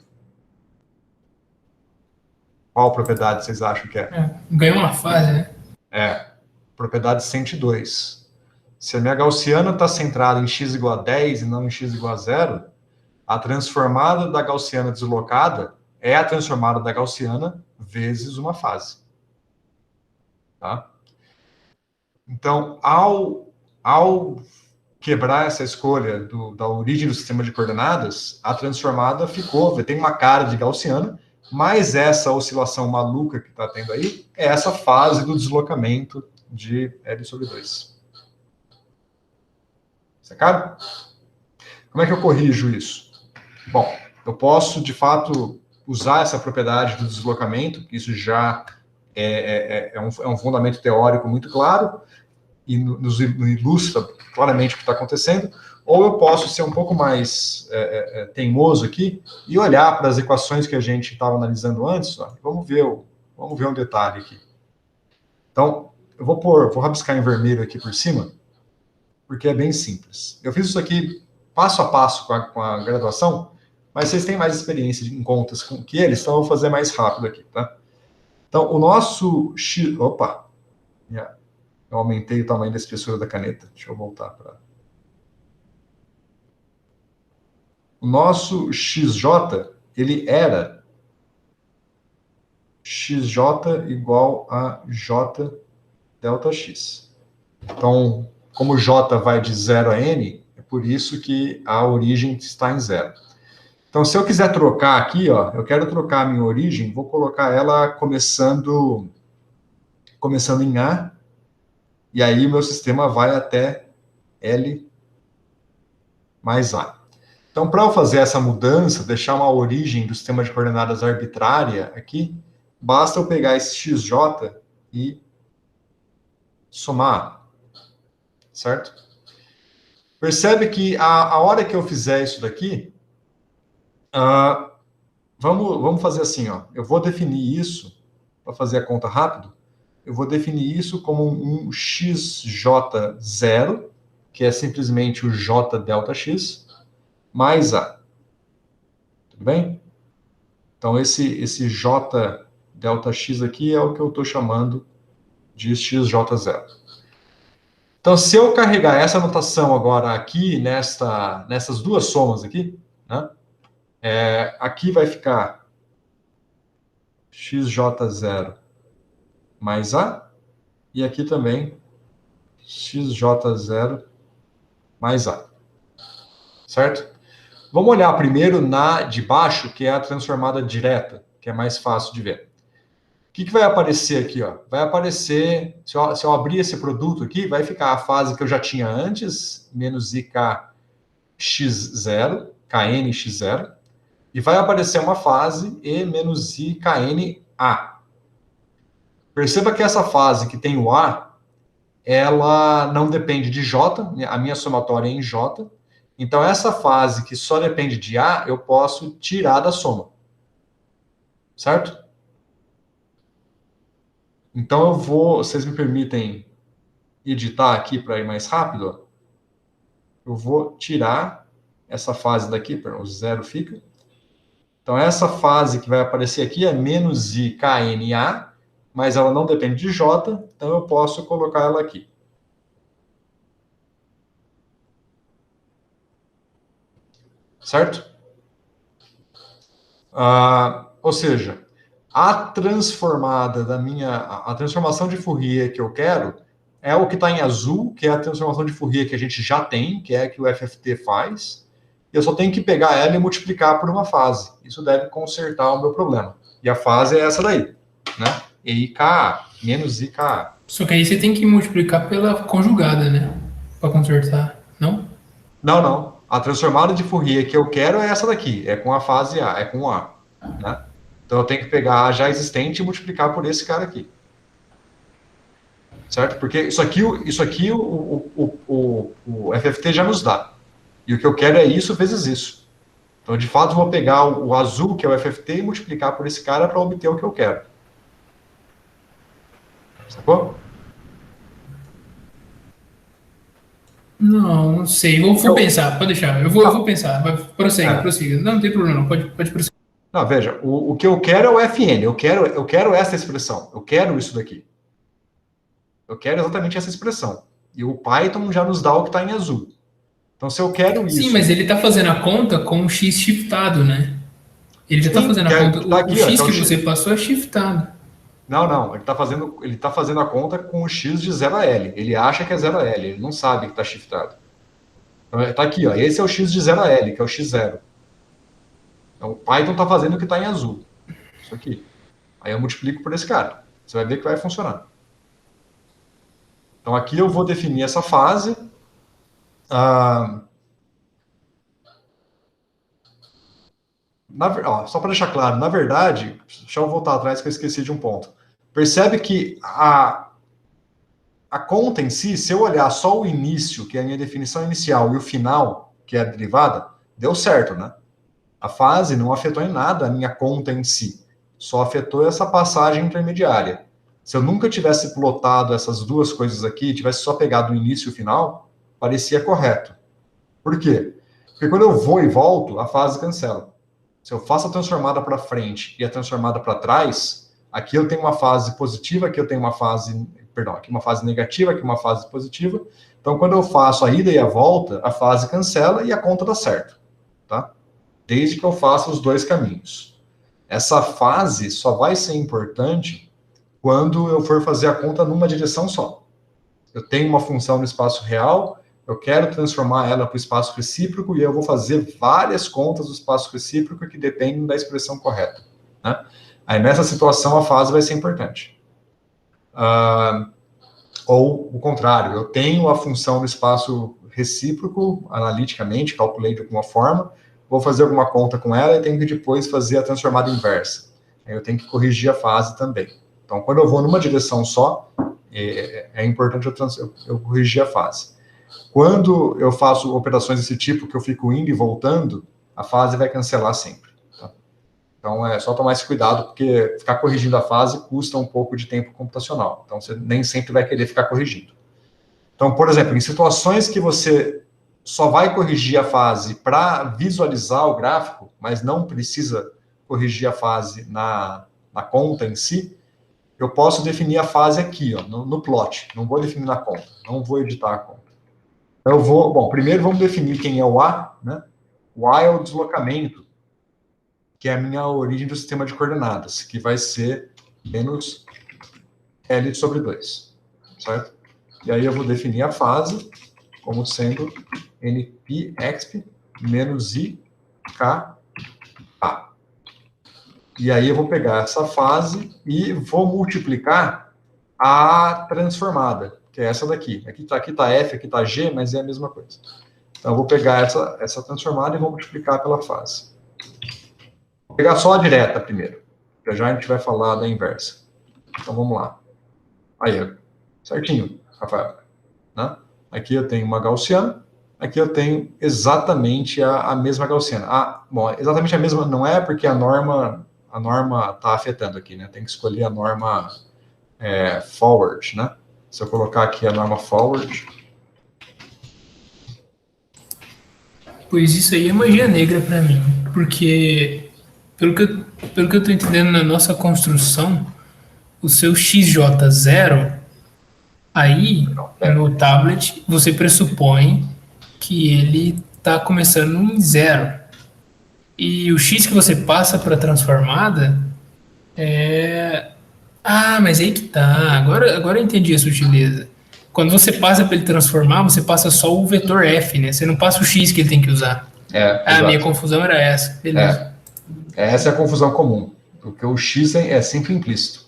S1: Qual propriedade vocês acham que é?
S2: Ganhou uma fase, né?
S1: Propriedade 102. Se a minha gaussiana está centrada em x igual a 10 e não em x igual a 0, a transformada da gaussiana deslocada é a transformada da gaussiana vezes uma fase. Tá? Então, ao quebrar essa escolha da origem do sistema de coordenadas, a transformada tem uma cara de gaussiana, mas essa oscilação maluca que está tendo aí é essa fase do deslocamento de L sobre 2. Sacaram? Como é que eu corrijo isso? Bom, eu posso, de fato, usar essa propriedade do deslocamento, isso já é um fundamento teórico muito claro, e nos ilustra claramente o que está acontecendo, ou eu posso ser um pouco mais teimoso aqui e olhar para as equações que a gente estava analisando antes. Ó, vamos ver um detalhe aqui. Então, eu vou rabiscar em vermelho aqui por cima, porque é bem simples. Eu fiz isso aqui passo a passo com a graduação, mas vocês têm mais experiência em contas que eles, então eu vou fazer mais rápido aqui, tá? Então, o nosso x... Opa! Eu aumentei o tamanho da espessura da caneta. Deixa eu voltar para... O nosso XJ, ele era XJ igual a J delta X. Então, como J vai de 0 a N, é por isso que a origem está em 0. Então, se eu quiser trocar aqui, ó, eu quero trocar a minha origem, vou colocar ela começando em A, e aí o meu sistema vai até L mais A. Então, para eu fazer essa mudança, deixar uma origem do sistema de coordenadas arbitrária aqui, basta eu pegar esse XJ e somar, certo? Percebe que a hora que eu fizer isso daqui, vamos fazer assim, ó. Eu vou definir isso, para fazer a conta rápido, eu vou definir isso como um XJ0, que é simplesmente o J delta X, mais A. Tudo bem? Então, esse J delta X aqui é o que eu estou chamando de XJ0. Então, se eu carregar essa notação agora aqui, nessas duas somas aqui, né, aqui vai ficar XJ0 mais A, e aqui também XJ0 mais A. Certo? Vamos olhar primeiro na de baixo, que é a transformada direta, que é mais fácil de ver. O que vai aparecer aqui? Ó? Vai aparecer, se eu abrir esse produto aqui, vai ficar a fase que eu já tinha antes, menos IKX0, KNX0, e vai aparecer uma fase E menos IKNA. Perceba que essa fase que tem o A, ela não depende de J, a minha somatória é em J, então essa fase que só depende de A, eu posso tirar da soma. Certo? Então vocês me permitem editar aqui para ir mais rápido? Eu vou tirar essa fase daqui, o 0 fica, Então, essa fase que vai aparecer aqui é menos I KNA, mas ela não depende de J, então eu posso colocar ela aqui. Certo? Ou seja, a transformada a transformação de Fourier que eu quero é o que está em azul, que é a transformação de Fourier que a gente já tem, que é a que o FFT faz. Eu só tenho que pegar ela e multiplicar por uma fase. Isso deve consertar o meu problema. E a fase é essa daí, né? EIKA, menos IKA.
S2: Só que aí você tem que multiplicar pela conjugada, né? Para consertar, não?
S1: Não, não. A transformada de Fourier que eu quero é essa daqui, é com a fase A, é com A, né? Então eu tenho que pegar a já existente e multiplicar por esse cara aqui. Certo? Porque isso aqui o FFT já nos dá. E o que eu quero é isso vezes isso. Então, de fato, eu vou pegar o azul, que é o FFT, e multiplicar por esse cara para obter o que eu quero. Sacou?
S2: Não sei. Vou pensar, pode deixar. Eu vou pensar. Prossiga. Não tem problema, pode prosseguir.
S1: Não, veja, o que eu quero é o FN, eu quero essa expressão, eu quero isso daqui. Eu quero exatamente essa expressão. E o Python já nos dá o que está em azul. Então, se eu quero isso...
S2: Sim, mas ele está fazendo a conta com o x shiftado, né? Ele já está fazendo a conta.
S1: Tá aqui,
S2: o x que você passou é shiftado.
S1: Não. Ele tá fazendo a conta com o x de 0 a L. Ele acha que é 0 a L, ele não sabe que está shiftado. Então, tá aqui, ó. Esse é o x de 0 a L, que é o x0. Então, o Python está fazendo o que está em azul. Isso aqui. Aí eu multiplico por esse cara. Você vai ver que vai funcionar. Então, aqui eu vou definir essa fase. Só para deixar claro, na verdade, deixa eu voltar atrás que eu esqueci de um ponto. Percebe que a conta em si, se eu olhar só o início, que é a minha definição inicial, e o final, que é a derivada, deu certo, né? A fase não afetou em nada a minha conta em si. Só afetou essa passagem intermediária. Se eu nunca tivesse plotado essas duas coisas aqui, tivesse só pegado o início e o final, parecia correto. Por quê? Porque quando eu vou e volto, a fase cancela. Se eu faço a transformada para frente e a transformada para trás, aqui eu tenho uma fase positiva, aqui eu tenho uma fase, aqui uma fase negativa, aqui uma fase positiva. Então, quando eu faço a ida e a volta, a fase cancela e a conta dá certo, tá? Desde que eu faça os dois caminhos. Essa fase só vai ser importante quando eu for fazer a conta numa direção só. Eu tenho uma função no espaço real, eu quero transformar ela para o espaço recíproco e eu vou fazer várias contas do espaço recíproco que dependem da expressão correta, né? Aí, nessa situação, a fase vai ser importante. Ou o contrário, eu tenho a função no espaço recíproco, analiticamente, calculei de alguma forma, vou fazer alguma conta com ela e tenho que depois fazer a transformada inversa. Aí eu tenho que corrigir a fase também. Então, quando eu vou numa direção só, é importante eu corrigir a fase. Quando eu faço operações desse tipo, que eu fico indo e voltando, a fase vai cancelar sempre. Tá? Então, é só tomar esse cuidado, porque ficar corrigindo a fase custa um pouco de tempo computacional. Então, você nem sempre vai querer ficar corrigindo. Então, por exemplo, em situações que você só vai corrigir a fase para visualizar o gráfico, mas não precisa corrigir a fase na conta em si, eu posso definir a fase aqui, ó, no plot. Não vou definir na conta, não vou editar a conta. Então, primeiro vamos definir quem é o A, né? O A é o deslocamento, que é a minha origem do sistema de coordenadas, que vai ser menos L sobre 2, certo? E aí eu vou definir a fase como sendo np-exp menos i k a. E aí eu vou pegar essa fase e vou multiplicar a transformada, que é essa daqui. Aqui tá F, aqui tá G, mas é a mesma coisa. Então, eu vou pegar essa transformada e vou multiplicar pela fase. Vou pegar só a direta primeiro, porque já a gente vai falar da inversa. Então, vamos lá. Aí, certinho, Rafael. Né? Aqui eu tenho uma gaussiana, aqui eu tenho exatamente a mesma gaussiana. Bom, exatamente a mesma não é, porque a norma está afetando aqui, né? Tem que escolher a norma forward, né? Se eu colocar aqui a norma forward...
S2: Pois isso aí é magia negra para mim, porque Pelo que eu estou entendendo na nossa construção, o seu XJ0, aí
S1: Não, pera.
S2: no tablet, você pressupõe que ele está começando em zero. E o X que você passa para a transformada é. Ah, mas aí que tá. Agora eu entendi a sutileza. Quando você passa para ele transformar, você passa só o vetor F, né? Você não passa o X que ele tem que usar. Ah, a minha
S1: Exato.
S2: confusão era essa. Beleza.
S1: Essa é a confusão comum, porque o X é sempre implícito.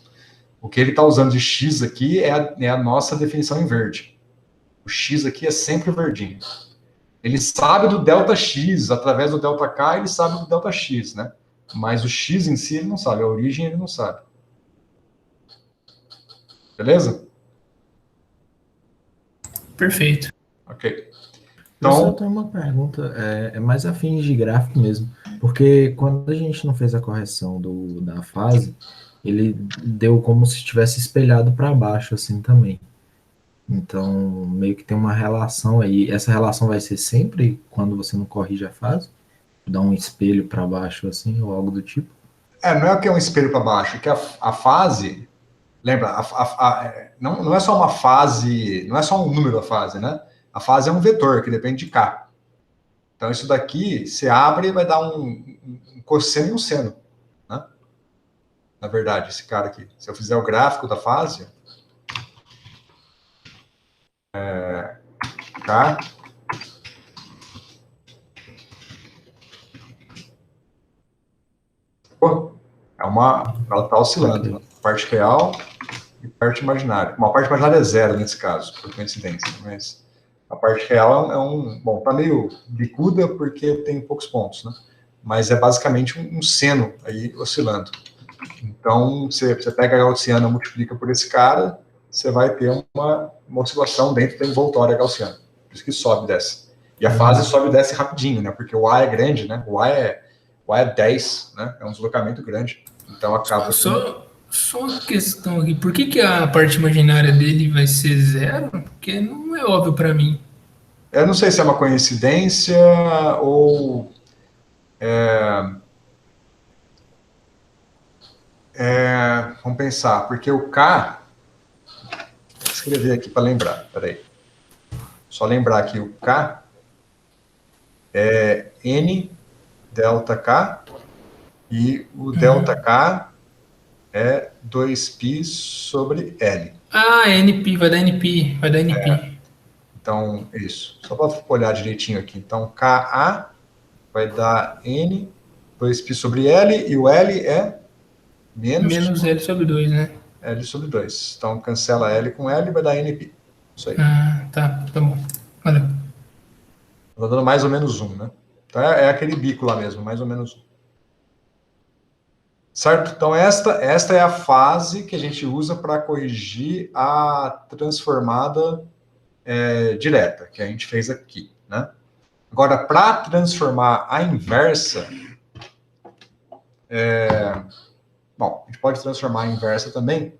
S1: O que ele está usando de X aqui é a nossa definição em verde. O X aqui é sempre verdinho. Ele sabe do delta X, através do delta K, ele sabe do delta X, né? Mas o X em si ele não sabe, a origem ele não sabe. Beleza?
S2: Perfeito.
S1: Ok.
S3: Professor, eu
S1: Então,
S3: tenho uma pergunta, é mais a fins de gráfico mesmo, porque quando a gente não fez a correção da fase, ele deu como se tivesse espelhado para baixo assim também. Então, meio que tem uma relação aí. Essa relação vai ser sempre quando você não corrige a fase? Dá um espelho para baixo assim, ou algo do tipo?
S1: não é que é um espelho para baixo, é que a fase, lembra, não é só uma fase, não é só um número a fase, né? A fase é um vetor que depende de K. Então, isso daqui, você abre e vai dar um cosseno e um seno, né? Na verdade, esse cara aqui. Se eu fizer o gráfico da fase, K, ela está oscilando. Parte real e parte imaginária. Uma parte imaginária é zero nesse caso, por coincidência, mas a parte real bom, tá meio bicuda porque tem poucos pontos, né? Mas é basicamente um seno aí oscilando. Então, você pega a gaussiana, multiplica por esse cara, você vai ter uma oscilação dentro da envoltória gaussiana. Por isso que sobe e desce. E a fase sobe e desce rapidinho, né? Porque o A é grande, né? O A é 10, né? É um deslocamento grande. Então, acaba...
S2: Só uma questão aqui. Por que a parte imaginária dele vai ser zero? Porque não é óbvio para mim.
S1: Eu não sei se é uma coincidência ou... vamos pensar, porque o K... Vou escrever aqui para lembrar, peraí. Só lembrar que o K é N delta K e o delta K é 2π sobre L.
S2: Ah, NP, vai dar NP, vai dar NP.
S1: Então, isso. Só para olhar direitinho aqui. Então, KA vai dar N 2π sobre L e o L é
S2: Menos L sobre 2, né?
S1: L sobre 2. Então, cancela L com L e vai dar NP. Isso aí.
S2: Ah, tá bom. Valeu.
S1: Tá dando mais ou menos 1, né? Então, é aquele bico lá mesmo, mais ou menos 1. Certo? Então, esta é a fase que a gente usa para corrigir a transformada direta, que a gente fez aqui, né? Agora, para transformar a inversa, bom, a gente pode transformar a inversa também,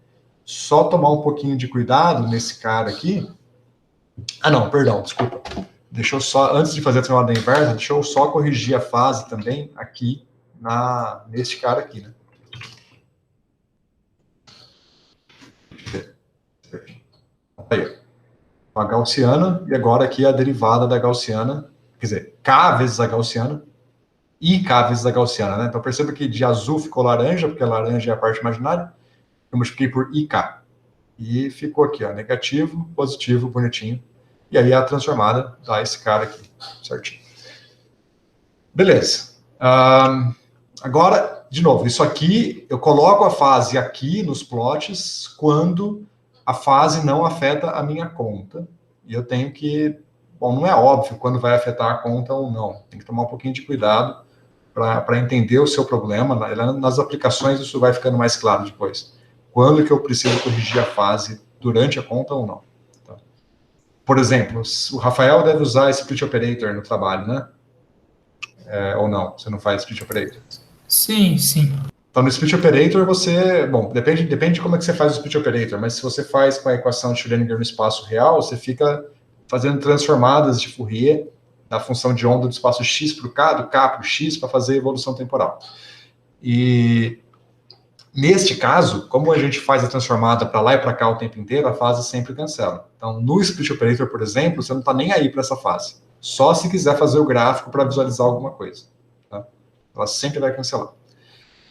S1: só tomar um pouquinho de cuidado nesse cara aqui. Ah, não, perdão, desculpa. Deixa eu só, antes de fazer a transformada inversa, deixa eu só corrigir a fase também aqui, neste cara aqui, né? Aí, a gaussiana, e agora aqui a derivada da gaussiana, quer dizer, K vezes a gaussiana, e K vezes a gaussiana, né? Então perceba que de azul ficou laranja, porque a laranja é a parte imaginária, eu multipliquei por IK. E ficou aqui, ó, negativo, positivo, bonitinho. E aí a transformada dá esse cara aqui, certinho. Beleza. Agora, de novo, isso aqui, eu coloco a fase aqui nos plots quando a fase não afeta a minha conta. E eu tenho que... Bom, não é óbvio quando vai afetar a conta ou não. Tem que tomar um pouquinho de cuidado para entender o seu problema. Nas aplicações isso vai ficando mais claro depois. Quando que eu preciso corrigir a fase durante a conta ou não. Tá? Por exemplo, o Rafael deve usar split operator no trabalho, né? Ou não? Você não faz split operator?
S2: Sim.
S1: Então, no split operator, você... Bom, depende de como é que você faz o split operator, mas se você faz com a equação de Schrödinger no espaço real, você fica fazendo transformadas de Fourier da função de onda do espaço x para o k, do k para o x, para fazer evolução temporal. E neste caso, como a gente faz a transformada para lá e para cá o tempo inteiro, a fase sempre cancela. Então, no Split Operator, por exemplo, você não está nem aí para essa fase. Só se quiser fazer o gráfico para visualizar alguma coisa. Tá? Ela sempre vai cancelar.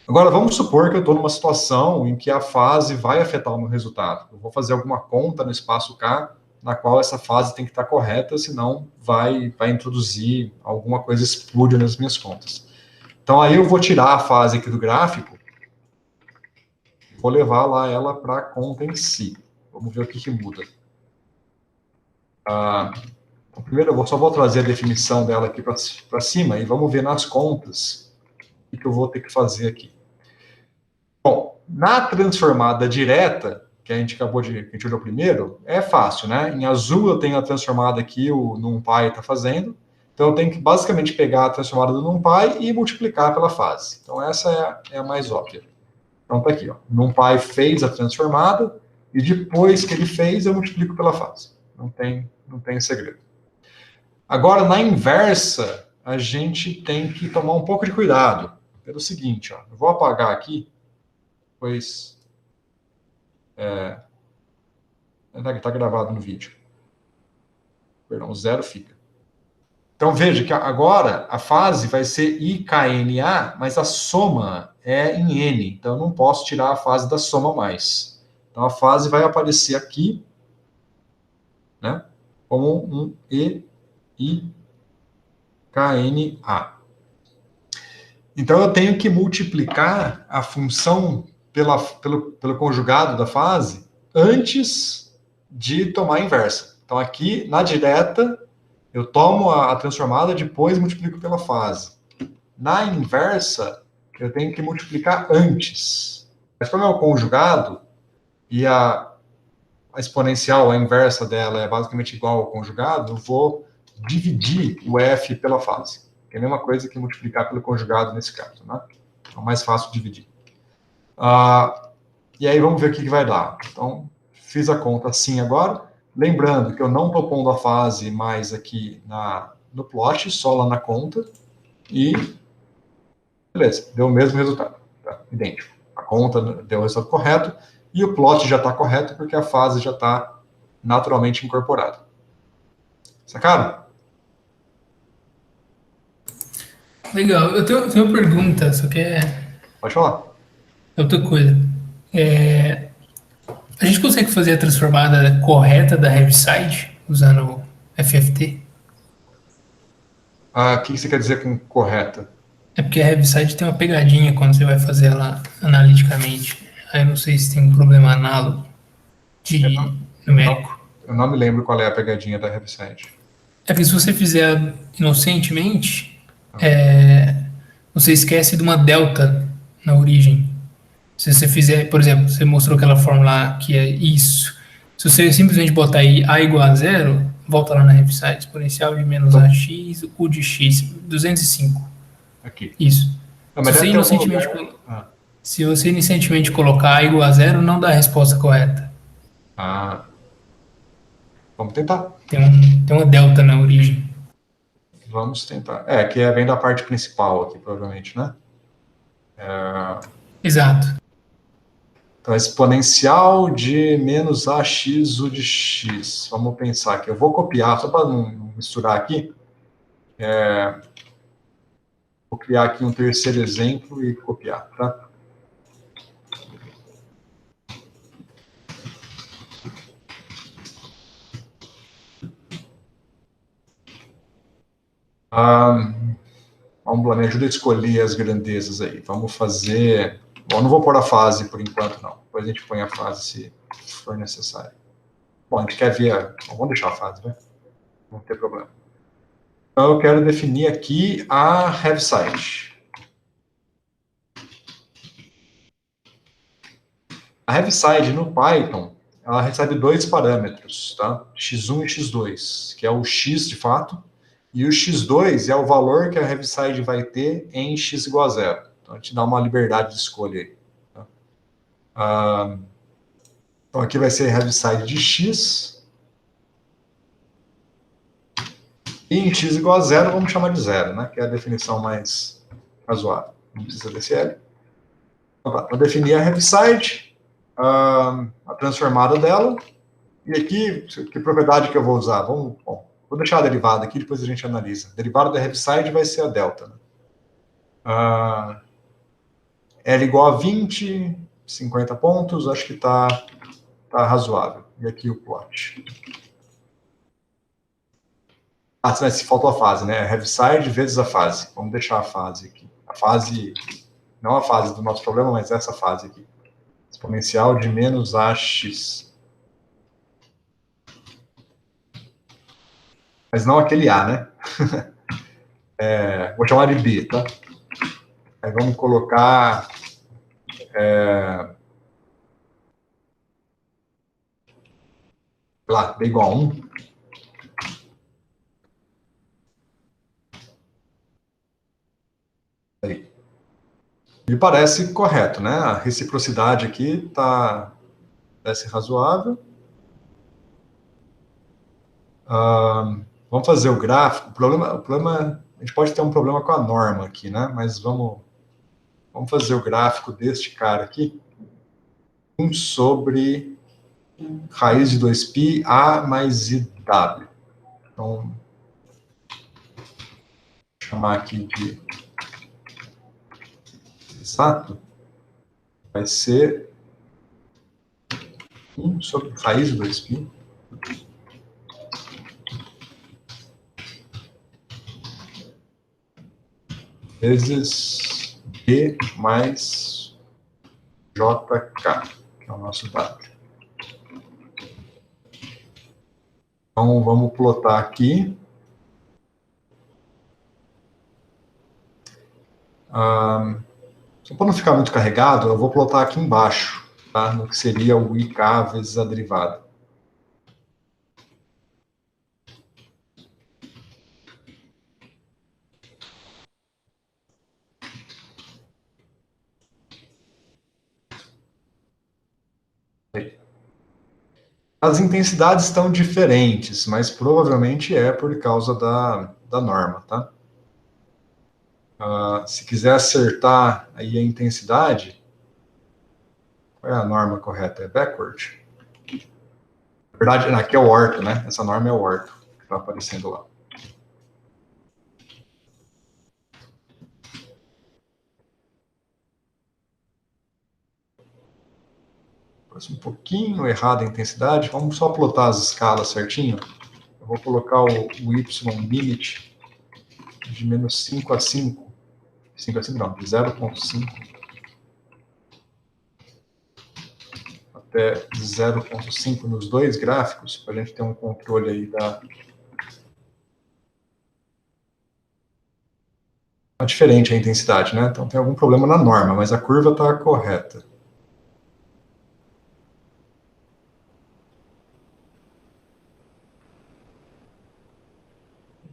S1: Agora, vamos supor que eu estou numa situação em que a fase vai afetar o meu resultado. Eu vou fazer alguma conta no espaço K, na qual essa fase tem que estar correta, senão vai introduzir alguma coisa explode nas minhas contas. Então, aí eu vou tirar a fase aqui do gráfico, vou levar lá ela para a conta em si. Vamos ver o que muda. Então, primeiro, só vou trazer a definição dela aqui para cima e vamos ver nas contas o que eu vou ter que fazer aqui. Bom, na transformada direta, que a gente olhou primeiro, é fácil, né? Em azul eu tenho a transformada que o NumPy está fazendo, então eu tenho que basicamente pegar a transformada do NumPy e multiplicar pela fase. Então essa é a mais óbvia. Então tá aqui, ó. NumPy fez a transformada e depois que ele fez eu multiplico pela fase. Não tem segredo. Agora, na inversa, a gente tem que tomar um pouco de cuidado. Pelo seguinte, ó, eu vou apagar aqui, pois está gravado no vídeo. Perdão, o 0 fica. Então, veja que agora a fase vai ser IKNA, mas a soma é em N. Então, eu não posso tirar a fase da soma mais. Então, a fase vai aparecer aqui, né, como um EIKNA. Então, eu tenho que multiplicar a função pelo conjugado da fase antes de tomar a inversa. Então, aqui, na direta, eu tomo a transformada, depois multiplico pela fase. Na inversa, eu tenho que multiplicar antes. Mas como é o conjugado, e a exponencial, a inversa dela, é basicamente igual ao conjugado, eu vou dividir o f pela fase. Que é a mesma coisa que multiplicar pelo conjugado nesse caso, né? É mais fácil dividir. E aí vamos ver o que vai dar. Então, fiz a conta assim agora. Lembrando que eu não estou pondo a fase mais aqui no plot, só lá na conta. E, beleza, deu o mesmo resultado. Tá? Idêntico. A conta deu o resultado correto. E o plot já está correto porque a fase já está naturalmente incorporada. Sacaram?
S2: Legal. Eu tenho uma pergunta, só que
S1: Pode falar.
S2: é outra coisa. A gente consegue fazer a transformada correta da Heaviside usando o FFT?
S1: O que você quer dizer com correta?
S2: É porque a Heaviside tem uma pegadinha quando você vai fazer ela analiticamente. Aí eu não sei se tem um problema análogo de numérico.
S1: Eu não me lembro qual é a pegadinha da Heaviside.
S2: É porque se você fizer inocentemente, você esquece de uma delta na origem. Se você fizer, por exemplo, você mostrou aquela fórmula que é isso. Se você simplesmente botar aí A igual a zero, volta lá na Heaviside, exponencial de menos AX, U de X, 205.
S1: Aqui.
S2: Isso.
S1: Não, mas
S2: Se você inocentemente colocar A igual a zero, não dá a resposta correta.
S1: Vamos tentar.
S2: Tem uma delta na origem.
S1: Vamos tentar. Que vem da parte principal aqui, provavelmente, né?
S2: Exato.
S1: Então, exponencial de menos AX, U de X. Vamos pensar aqui. Eu vou copiar, só para não misturar aqui. Vou criar aqui um terceiro exemplo e copiar, tá? Vamos lá, me ajuda a escolher as grandezas aí. Vamos fazer... Bom, não vou pôr a fase por enquanto, não. Depois a gente põe a fase se for necessário. Bom, a gente quer ver... Bom, vamos deixar a fase, né? Não tem problema. Então, eu quero definir aqui a Heaviside. A Heaviside no Python, ela recebe dois parâmetros, tá? x1 e x2, que é o x de fato, e o x2 é o valor que a Heaviside vai ter em x igual a zero. Então, a gente dá uma liberdade de escolha aí. Tá? Então, aqui vai ser a Heaviside de x. E em x igual a zero, vamos chamar de zero, né? Que é a definição mais razoável. Não precisa desse L. Vou definir a heaviside, a transformada dela, e aqui, que propriedade que eu vou usar? Bom, vou deixar a derivada aqui, depois a gente analisa. A derivada da heaviside vai ser a delta. Né? L igual a 20, 50 pontos, acho que está razoável. E aqui o plot. Se faltou a fase, né? Heaviside vezes a fase. Vamos deixar a fase aqui. A fase, não a fase do nosso problema, mas essa fase aqui. Exponencial de menos AX. Mas não aquele A, né? Vou chamar de B, tá? Aí vamos colocar... lá, B igual a 1. Aí. Me parece correto, né? A reciprocidade aqui parece razoável. Vamos fazer o gráfico. O problema, a gente pode ter um problema com a norma aqui, né? Mas vamos fazer o gráfico deste cara aqui. 1 sobre raiz de 2π A mais IW. Então, vou chamar aqui de exato. Vai ser 1 sobre raiz de 2π. Vezes B mais JK, que é o nosso dado. Então, vamos plotar aqui. Só para não ficar muito carregado, eu vou plotar aqui embaixo, tá? No que seria o IK vezes a derivada. As intensidades estão diferentes, mas provavelmente é por causa da norma, tá? Se quiser acertar aí a intensidade, qual é a norma correta? É backward. Na verdade, aqui é o orto, né? Essa norma é o orto, que está aparecendo lá. Um pouquinho errada a intensidade, vamos só plotar as escalas certinho. Eu vou colocar o y-limit de menos 5 a 5. 5 a 5 não, de 0,5 até 0,5 nos dois gráficos, para a gente ter um controle aí da... Tá diferente a intensidade, né? Então tem algum problema na norma, mas a curva está correta.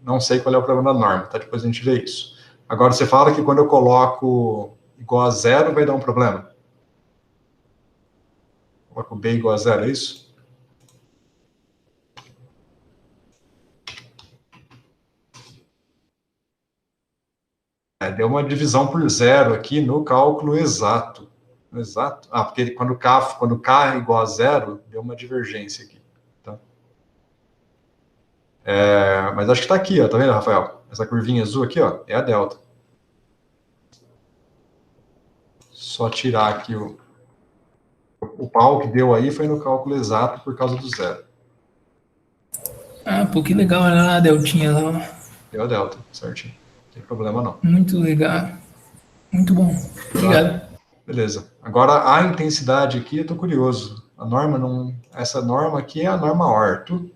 S1: Não sei qual é o problema da norma, tá? Depois a gente vê isso. Agora, você fala que quando eu coloco igual a 0, vai dar um problema. Coloco B igual a 0, é isso? Deu uma divisão por 0 aqui no cálculo exato. Exato? Porque quando K é igual a 0, deu uma divergência aqui. Tá? Mas acho que está aqui, ó, tá vendo, Rafael? Essa curvinha azul aqui, ó, é a delta. Só tirar aqui o pau que deu aí foi no cálculo exato por causa do 0.
S2: Pô, que legal, olha lá a deltinha lá.
S1: Deu a delta, certinho. Não tem problema não.
S2: Muito legal. Muito bom. Obrigado.
S1: Beleza. Agora, a intensidade aqui, eu tô curioso. A norma não... Essa norma aqui é a norma orto.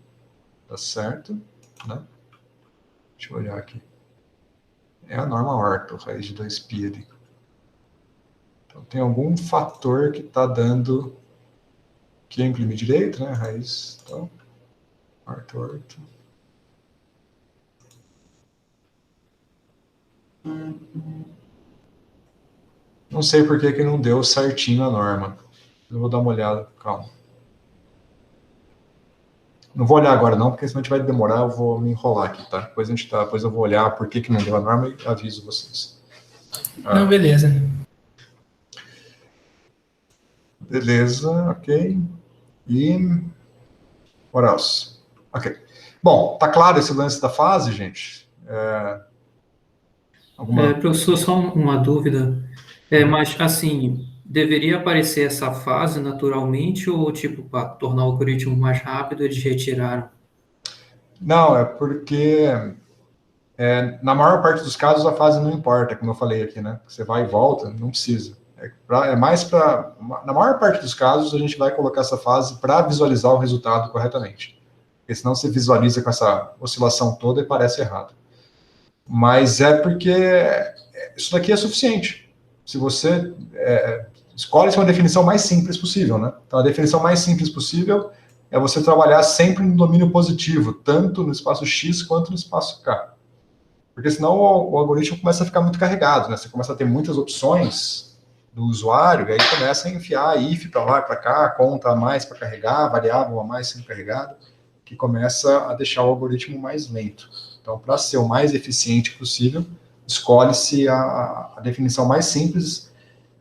S1: Tá certo? Né? Deixa eu olhar aqui. É a norma orto, raiz de 2π ali. Então, tem algum fator que está dando... Que é imprime direito, né? Raiz, então... Orto. Não sei por que não deu certinho a norma. Eu vou dar uma olhada, calma. Não vou olhar agora não, porque senão a gente vai demorar, eu vou me enrolar aqui, tá? Depois eu vou olhar por que não deu a norma e aviso vocês.
S2: Não, beleza.
S1: Beleza, ok. E... what else? Ok. Bom, tá claro esse lance da fase, gente?
S4: Professor, só uma dúvida. Mas, assim, deveria aparecer essa fase naturalmente ou, tipo, para tornar o algoritmo mais rápido, eles retiraram?
S1: Não, é porque na maior parte dos casos a fase não importa, como eu falei aqui, né? Você vai e volta, não precisa. É mais para... Na maior parte dos casos, a gente vai colocar essa fase para visualizar o resultado corretamente. Porque senão você visualiza com essa oscilação toda e parece errado. Mas é porque isso daqui é suficiente. Se você escolhe uma definição mais simples possível, né? Então, a definição mais simples possível é você trabalhar sempre no domínio positivo, tanto no espaço X quanto no espaço K. Porque senão o algoritmo começa a ficar muito carregado, né? Você começa a ter muitas opções do usuário, e aí começa a enfiar if para lá e para cá, conta a mais para carregar, variável a mais sendo carregada, que começa a deixar o algoritmo mais lento. Então, para ser o mais eficiente possível, escolhe-se a definição mais simples,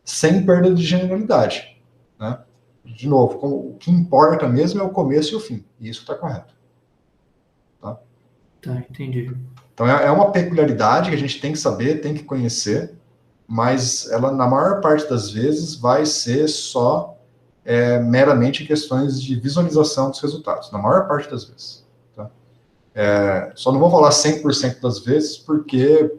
S1: sem perda de generalidade, né? De novo, o que importa mesmo é o começo e o fim, e isso está correto.
S4: Tá, entendi.
S1: Então, é uma peculiaridade que a gente tem que saber, tem que conhecer, mas ela, na maior parte das vezes, vai ser só meramente questões de visualização dos resultados, na maior parte das vezes. Tá? Só não vou falar 100% das vezes, porque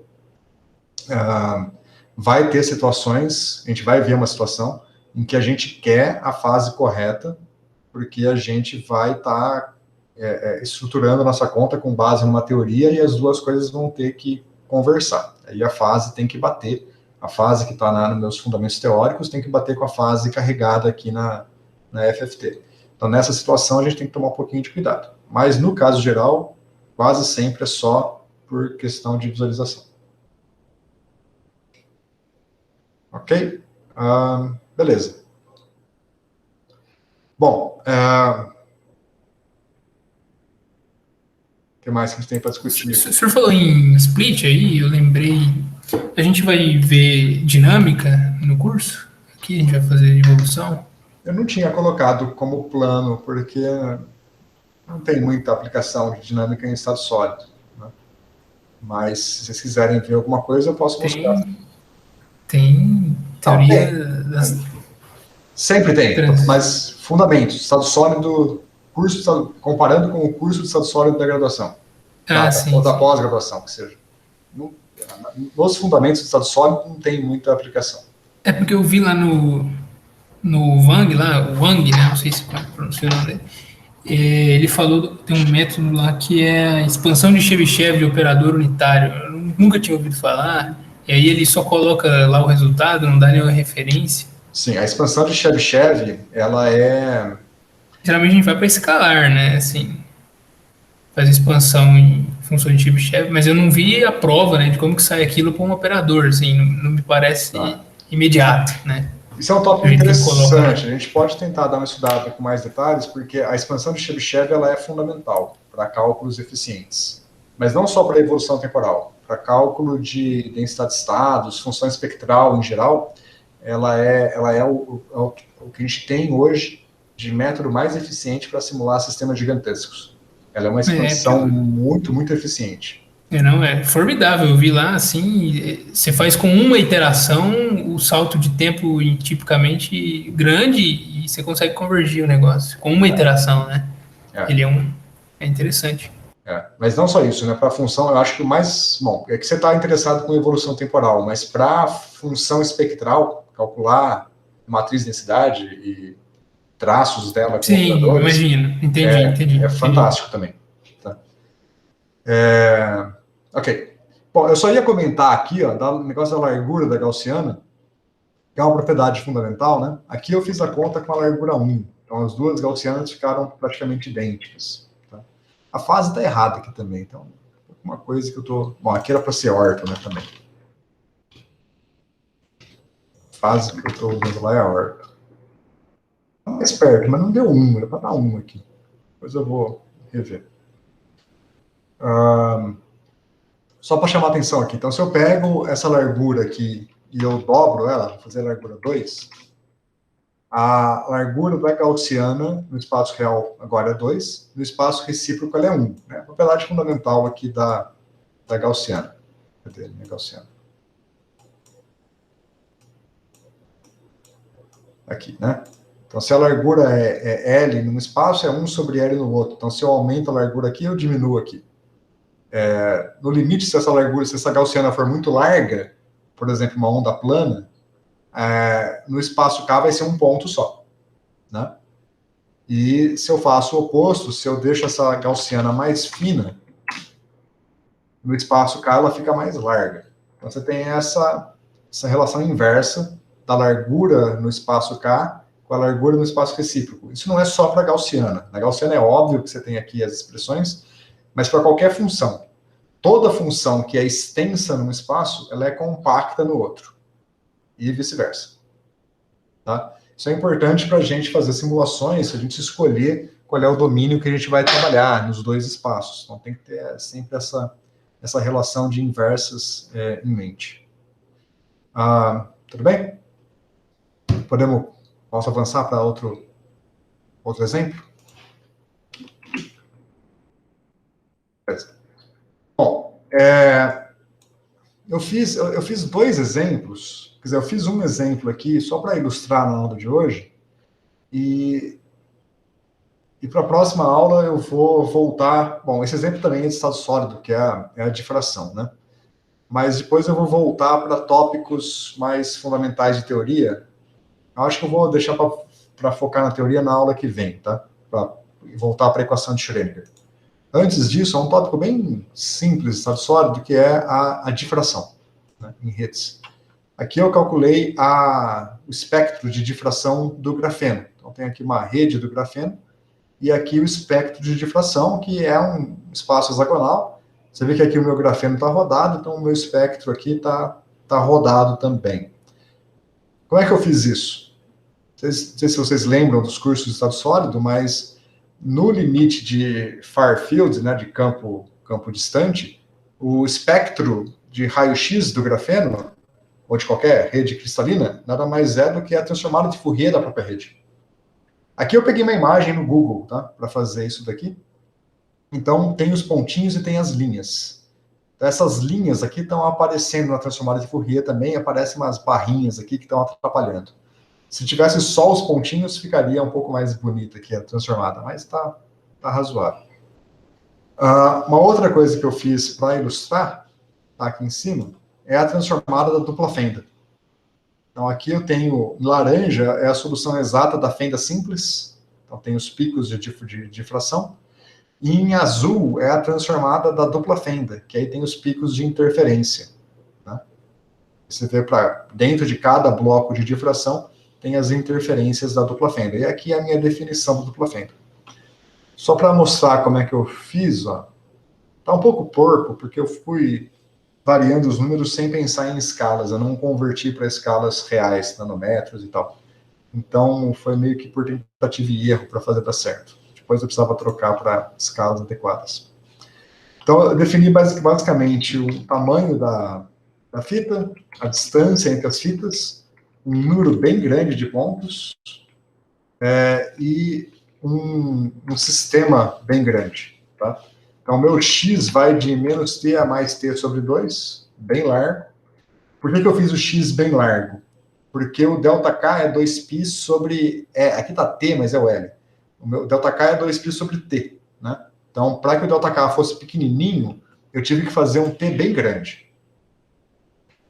S1: vai ter situações, a gente vai ver uma situação em que a gente quer a fase correta, porque a gente vai estar estruturando a nossa conta com base numa teoria e as duas coisas vão ter que conversar. Aí a fase tem que bater, a fase que está nos meus fundamentos teóricos tem que bater com a fase carregada aqui na FFT. Então, nessa situação, a gente tem que tomar um pouquinho de cuidado. Mas, no caso geral, quase sempre é só por questão de visualização. Ok? Beleza. Bom, o que mais que a gente tem para discutir?
S2: O senhor falou em split aí, eu lembrei. A gente vai ver dinâmica no curso? Aqui a gente vai fazer evolução?
S1: Eu não tinha colocado como plano, porque não tem muita aplicação de dinâmica em estado sólido. Né? Mas, se vocês quiserem ver alguma coisa, eu posso mostrar.
S2: Tem teoria das...
S1: Sempre tem, mas fundamentos. Estado sólido, comparando com o curso de estado sólido da graduação. Ou da pós-graduação, que seja. Nos fundamentos do estado sólido não tem muita aplicação.
S2: É porque eu vi lá no Wang, o Wang, né? Não sei se pronuncia o nome dele. Ele falou, tem um método lá que é a expansão de Chebyshev de operador unitário. Eu nunca tinha ouvido falar. E aí ele só coloca lá o resultado, não dá nenhuma referência.
S1: Sim, a expansão de Chebyshev, ela é...
S2: Geralmente a gente vai para escalar, né? Assim, faz expansão em função de Chebyshev, mas eu não vi a prova, né, de como que sai aquilo para um operador, assim, não me parece imediato, né?
S1: Isso é um tópico interessante, a gente pode tentar dar uma estudada com mais detalhes, porque a expansão de Chebyshev ela é fundamental para cálculos eficientes, mas não só para evolução temporal, para cálculo de densidade de estados, função espectral em geral, ela é o que a gente tem hoje de método mais eficiente para simular sistemas gigantescos. Ela é uma expansão muito, muito eficiente.
S2: Não, é formidável. Eu vi lá, assim, você faz com uma iteração o salto de tempo tipicamente grande e você consegue convergir o negócio. Com uma iteração, né? Ele é interessante.
S1: Mas não só isso, né? Para a função, eu acho que o mais... Bom, é que você está interessado com evolução temporal, mas para a função espectral, calcular matriz de densidade e traços dela com operadores...
S2: Sim, imagino. Entendi.
S1: É fantástico também. Tá. Ok. Bom, eu só ia comentar aqui, ó, o negócio da largura da gaussiana, que é uma propriedade fundamental, né? Aqui eu fiz a conta com a largura 1. Então, as duas gaussianas ficaram praticamente idênticas. Tá? A fase está errada aqui também. Então, uma coisa que eu tô... Bom, aqui era para ser orto, né, também. A fase que eu estou usando lá é orto. Mais perto, mas não deu 1. Era para dar 1 aqui. Depois eu vou rever. Só para chamar a atenção aqui. Então, se eu pego essa largura aqui e eu dobro ela, vou fazer a largura 2, A largura da gaussiana no espaço real agora é 2, no espaço recíproco ela é 1. Né? A propriedade fundamental aqui da gaussiana. Cadê a minha gaussiana? Aqui, né? Então, se a largura é L num espaço, é 1 sobre L no outro. Então, se eu aumento a largura aqui, eu diminuo aqui. No limite, se essa gaussiana for muito larga, por exemplo, uma onda plana, no espaço K vai ser um ponto só, né? E se eu faço o oposto, se eu deixo essa gaussiana mais fina, no espaço K ela fica mais larga. Então você tem essa relação inversa da largura no espaço K com a largura no espaço recíproco. Isso não é só para a gaussiana. Na gaussiana é óbvio que você tem aqui as expressões, mas para qualquer função. Toda função que é extensa num espaço, ela é compacta no outro. E vice-versa. Tá? Isso é importante para a gente fazer simulações, a gente escolher qual é o domínio que a gente vai trabalhar nos dois espaços. Então tem que ter sempre essa relação de inversas em mente. Tudo bem? Posso avançar para outro exemplo? Bom, eu fiz 2 exemplos, quer dizer, eu fiz um exemplo aqui só para ilustrar na aula de hoje, e para a próxima aula eu vou voltar. Bom, esse exemplo também é de estado sólido, que é a difração, né? Mas depois eu vou voltar para tópicos mais fundamentais de teoria. Eu acho que eu vou deixar para focar na teoria na aula que vem, tá? Para voltar para a equação de Schrödinger. Antes disso, é um tópico bem simples de estado sólido, que é a difração, né, em redes. Aqui eu calculei o espectro de difração do grafeno. Então, tem aqui uma rede do grafeno, e aqui o espectro de difração, que é um espaço hexagonal. Você vê que aqui o meu grafeno está rodado, então o meu espectro aqui está rodado também. Como é que eu fiz isso? Não sei se vocês lembram dos cursos de estado sólido, mas no limite de far field, né, de campo distante, o espectro de raio-x do grafeno, ou de qualquer rede cristalina, nada mais é do que a transformada de Fourier da própria rede. Aqui eu peguei uma imagem no Google, tá, para fazer isso daqui. Então, tem os pontinhos e tem as linhas. Então, essas linhas aqui estão aparecendo na transformada de Fourier também, aparecem umas barrinhas aqui que estão atrapalhando. Se tivesse só os pontinhos, ficaria um pouco mais bonita aqui a transformada, mas tá razoável. Uma outra coisa que eu fiz para ilustrar, tá aqui em cima, é a transformada da dupla fenda. Então aqui eu tenho, em laranja, é a solução exata da fenda simples, então tem os picos de difração, e em azul é a transformada da dupla fenda, que aí tem os picos de interferência. Né? Você vê para dentro de cada bloco de difração, tem as interferências da dupla fenda. E aqui é a minha definição da dupla fenda. Só para mostrar como é que eu fiz, ó, tá um pouco porco, porque eu fui variando os números sem pensar em escalas, eu não converti para escalas reais, nanômetros e tal. Então, foi meio que por tentativa e erro para fazer dar certo. Depois eu precisava trocar para escalas adequadas. Então, eu defini basicamente o tamanho da fita, a distância entre as fitas, um número bem grande de pontos e um sistema bem grande, tá? Então, o meu x vai de menos t a mais t sobre 2, bem largo. Por que eu fiz o x bem largo? Porque o ΔK é 2π sobre... aqui está t, mas é o L. O meu ΔK é 2π sobre t, né? Então, para que o ΔK fosse pequenininho, eu tive que fazer um t bem grande.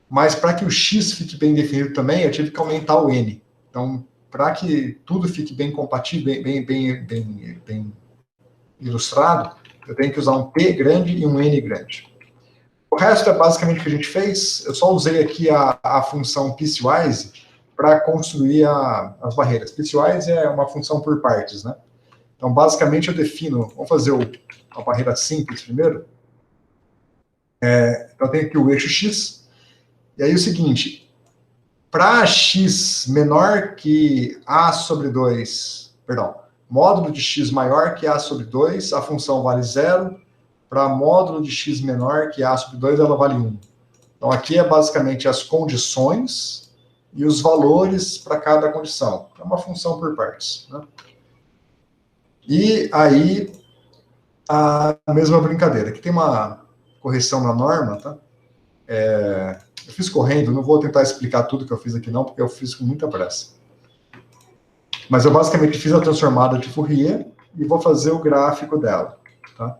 S1: Mas para que o x fique bem definido também, eu tive que aumentar o n. Então, para que tudo fique bem compatível, bem ilustrado, eu tenho que usar um P grande e um N grande. O resto é basicamente o que a gente fez. Eu só usei aqui a função piecewise para construir as barreiras. Piecewise é uma função por partes, né? Então, basicamente, eu defino... Vamos fazer a barreira simples primeiro. Então, eu tenho aqui o eixo x. E aí, o seguinte... Para x menor que a sobre 2... Perdão. Módulo de x maior que a sobre 2, a função vale 0. Para módulo de x menor que a sobre 2, ela vale 1. Então, aqui é basicamente as condições e os valores para cada condição. É uma função por partes, né? E aí, a mesma brincadeira. Aqui tem uma correção na norma, tá? Eu fiz correndo, não vou tentar explicar tudo que eu fiz aqui não, porque eu fiz com muita pressa. Mas eu basicamente fiz a transformada de Fourier e vou fazer o gráfico dela, tá?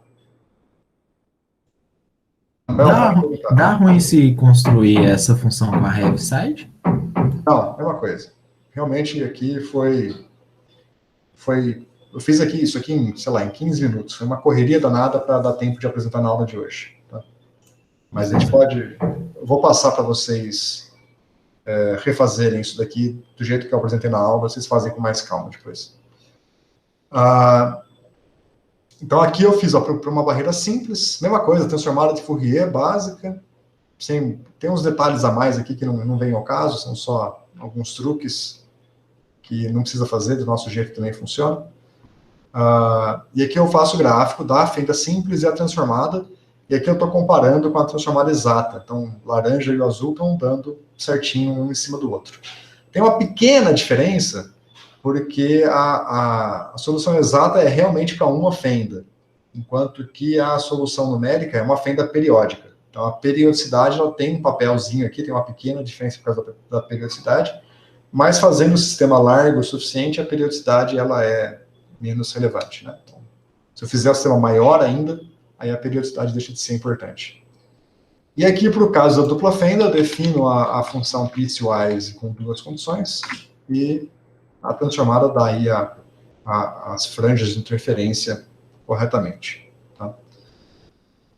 S3: Dá ruim se construir essa função com a Heaviside?
S1: Não, é uma coisa. Realmente aqui foi... Eu fiz aqui isso aqui em, sei lá, em 15 minutos. Foi uma correria danada para dar tempo de apresentar na aula de hoje, tá? Mas a gente pode... Eu vou passar para vocês refazerem isso daqui do jeito que eu apresentei na aula, vocês fazem com mais calma depois. Então aqui eu fiz para uma barreira simples, mesma coisa, transformada de Fourier básica, tem uns detalhes a mais aqui que não vem ao caso, são só alguns truques que não precisa fazer, do nosso jeito também funciona. E aqui eu faço o gráfico da fenda simples e a transformada, e aqui eu estou comparando com a transformada exata. Então, o laranja e o azul estão dando certinho um em cima do outro. Tem uma pequena diferença, porque a solução exata é realmente para uma fenda, enquanto que a solução numérica é uma fenda periódica. Então, a periodicidade ela tem um papelzinho aqui, tem uma pequena diferença por causa da periodicidade, mas fazendo o sistema largo o suficiente, a periodicidade ela é menos relevante, né? Então, se eu fizer o sistema maior ainda, aí a periodicidade deixa de ser importante. E aqui, para o caso da dupla fenda, eu defino a função piecewise com duas condições, e a transformada dá aí as franjas de interferência corretamente. Tá?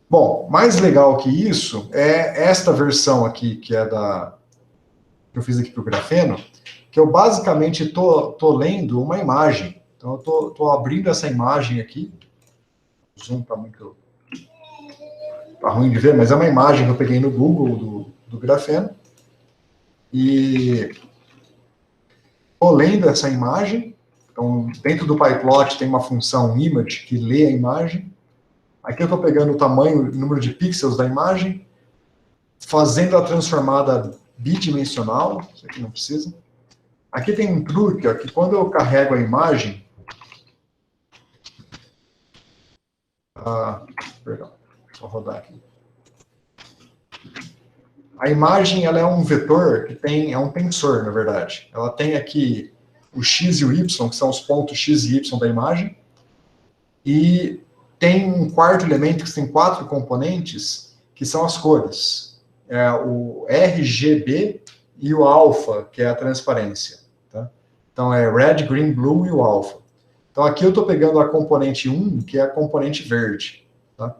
S1: Bom, mais legal que isso é esta versão aqui, que é que eu fiz aqui para o grafeno, que eu basicamente tô lendo uma imagem. Então, eu tô abrindo essa imagem aqui. O zoom está muito... Tá ruim de ver, mas é uma imagem que eu peguei no Google do grafeno. E estou lendo essa imagem. Então, dentro do PyPlot tem uma função image que lê a imagem. Aqui eu estou pegando o tamanho, o número de pixels da imagem, fazendo a transformada bidimensional. Isso aqui não precisa. Aqui tem um truque, ó, que quando eu carrego a imagem... perdão, deixa eu rodar aqui. A imagem ela é um vetor que é um tensor, na verdade. Ela tem aqui o x e o y, que são os pontos x e y da imagem, e tem um quarto elemento que tem 4 componentes, que são as cores. O RGB e o alfa, que é a transparência. Tá? Então é red, green, blue e o alfa. Então aqui eu estou pegando a componente 1, que é a componente verde. Tá?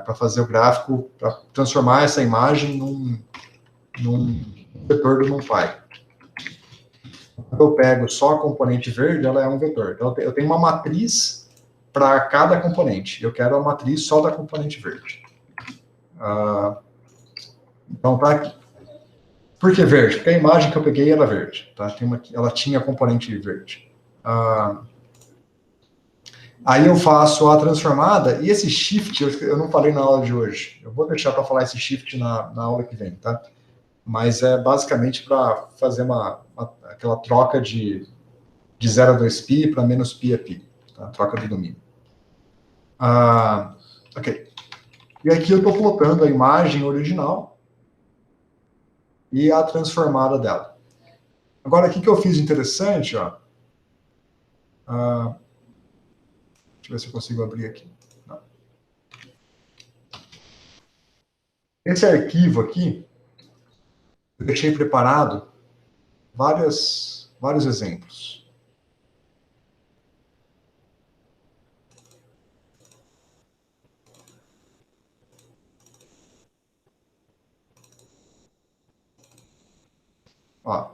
S1: Para fazer o gráfico, para transformar essa imagem num vetor do NumPy. Quando eu pego só a componente verde, ela é um vetor. Então, eu tenho uma matriz para cada componente. Eu quero a matriz só da componente verde. Então, tá aqui. Por que verde? Porque a imagem que eu peguei era verde. Tá? Ela tinha a componente verde. Aí eu faço a transformada, e esse shift, eu não falei na aula de hoje. Eu vou deixar para falar esse shift na aula que vem, tá? Mas é basicamente para fazer aquela troca de 0 a 2π para menos π a π, tá? Troca de domínio. Ok. E aqui eu estou plotando a imagem original e a transformada dela. Agora, o que eu fiz de interessante, ó. Deixa eu ver se eu consigo abrir aqui. Não. Esse arquivo aqui, eu deixei preparado vários exemplos. Ó,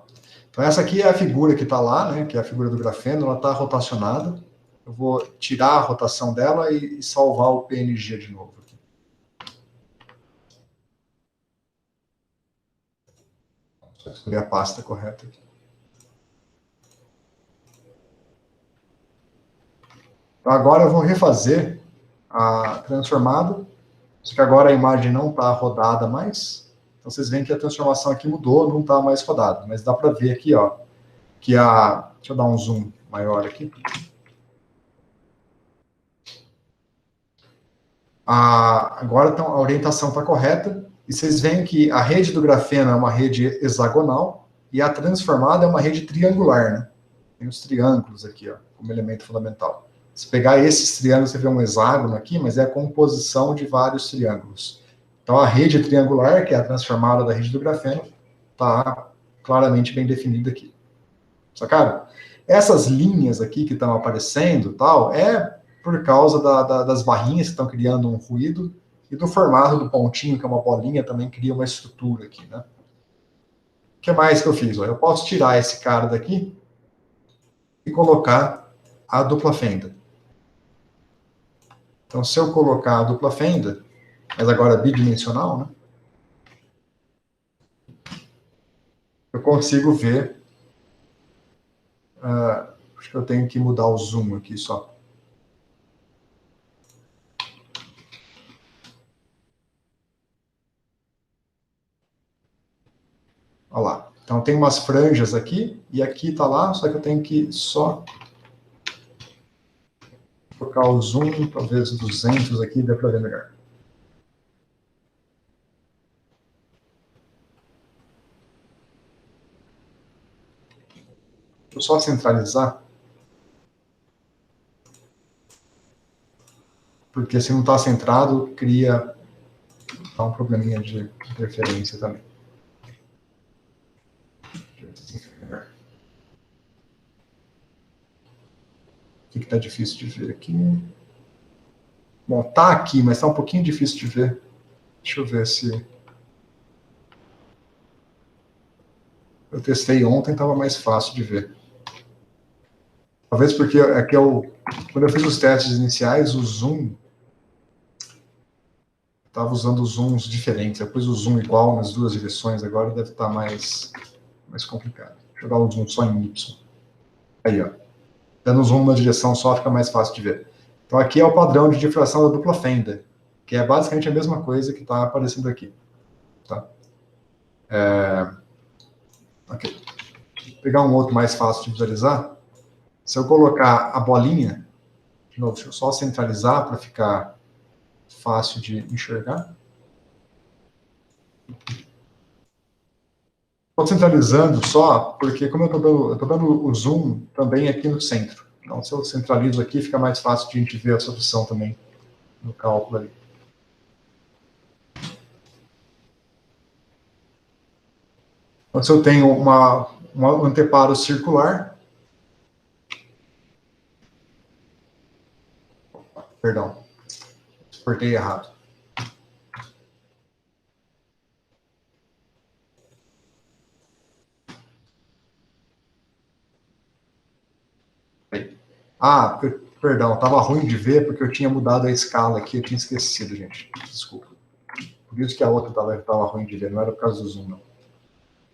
S1: então essa aqui é a figura que está lá, né, que é a figura do grafeno, ela está rotacionada. Eu vou tirar a rotação dela e salvar o PNG de novo. Aqui. Só escolher a pasta correta aqui. Então agora eu vou refazer a transformada, só que agora a imagem não está rodada mais. Então, vocês veem que a transformação aqui mudou, não está mais rodado, mas dá para ver aqui, ó, que a... Deixa eu dar um zoom maior aqui. Agora então, a orientação está correta, e vocês veem que a rede do grafeno é uma rede hexagonal, e a transformada é uma rede triangular, né? Tem os triângulos aqui, ó, como elemento fundamental. Se pegar esses triângulos, você vê um hexágono aqui, mas é a composição de vários triângulos. Então, a rede triangular, que é a transformada da rede do grafeno, está claramente bem definida aqui. Sacaram? Essas linhas aqui que estão aparecendo, tal, é por causa das barrinhas que estão criando um ruído, e do formato do pontinho, que é uma bolinha, também cria uma estrutura aqui, né? O que mais que eu fiz? Eu posso tirar esse cara daqui e colocar a dupla fenda. Então, se eu colocar a dupla fenda, mas agora bidimensional, né? Eu consigo ver... acho que eu tenho que mudar o zoom aqui só. Olha lá. Então, tem umas franjas aqui, e aqui está lá, só que eu tenho que só colocar o zoom, talvez 200 aqui, dá para ver melhor. Deixa eu só centralizar. Porque se não está centrado, cria um probleminha de interferência também. O que está difícil de ver aqui? Bom, tá aqui, mas está um pouquinho difícil de ver. Deixa eu ver se... Eu testei ontem, estava mais fácil de ver. Talvez porque aqui quando eu fiz os testes iniciais, o zoom... Estava usando zooms diferentes. Eu pus o zoom igual nas duas direções, agora deve estar mais complicado. Deixa eu dar um zoom só em Y. Aí, ó. Dando zoom na direção só fica mais fácil de ver. Então aqui é o padrão de difração da dupla fenda, que é basicamente a mesma coisa que está aparecendo aqui. Tá? Ok. Vou pegar um outro mais fácil de visualizar. Se eu colocar a bolinha, de novo, deixa eu só centralizar para ficar fácil de enxergar. Estou centralizando só porque, como eu estou dando o zoom também aqui no centro. Então, se eu centralizo aqui, fica mais fácil de a gente ver a solução também no cálculo ali. Então, se eu tenho um anteparo circular... Perdão, exportei errado. Perdão, estava ruim de ver porque eu tinha mudado a escala aqui, eu tinha esquecido, gente. Desculpa. Por isso que a outra estava ruim de ver, não era por causa do zoom, não.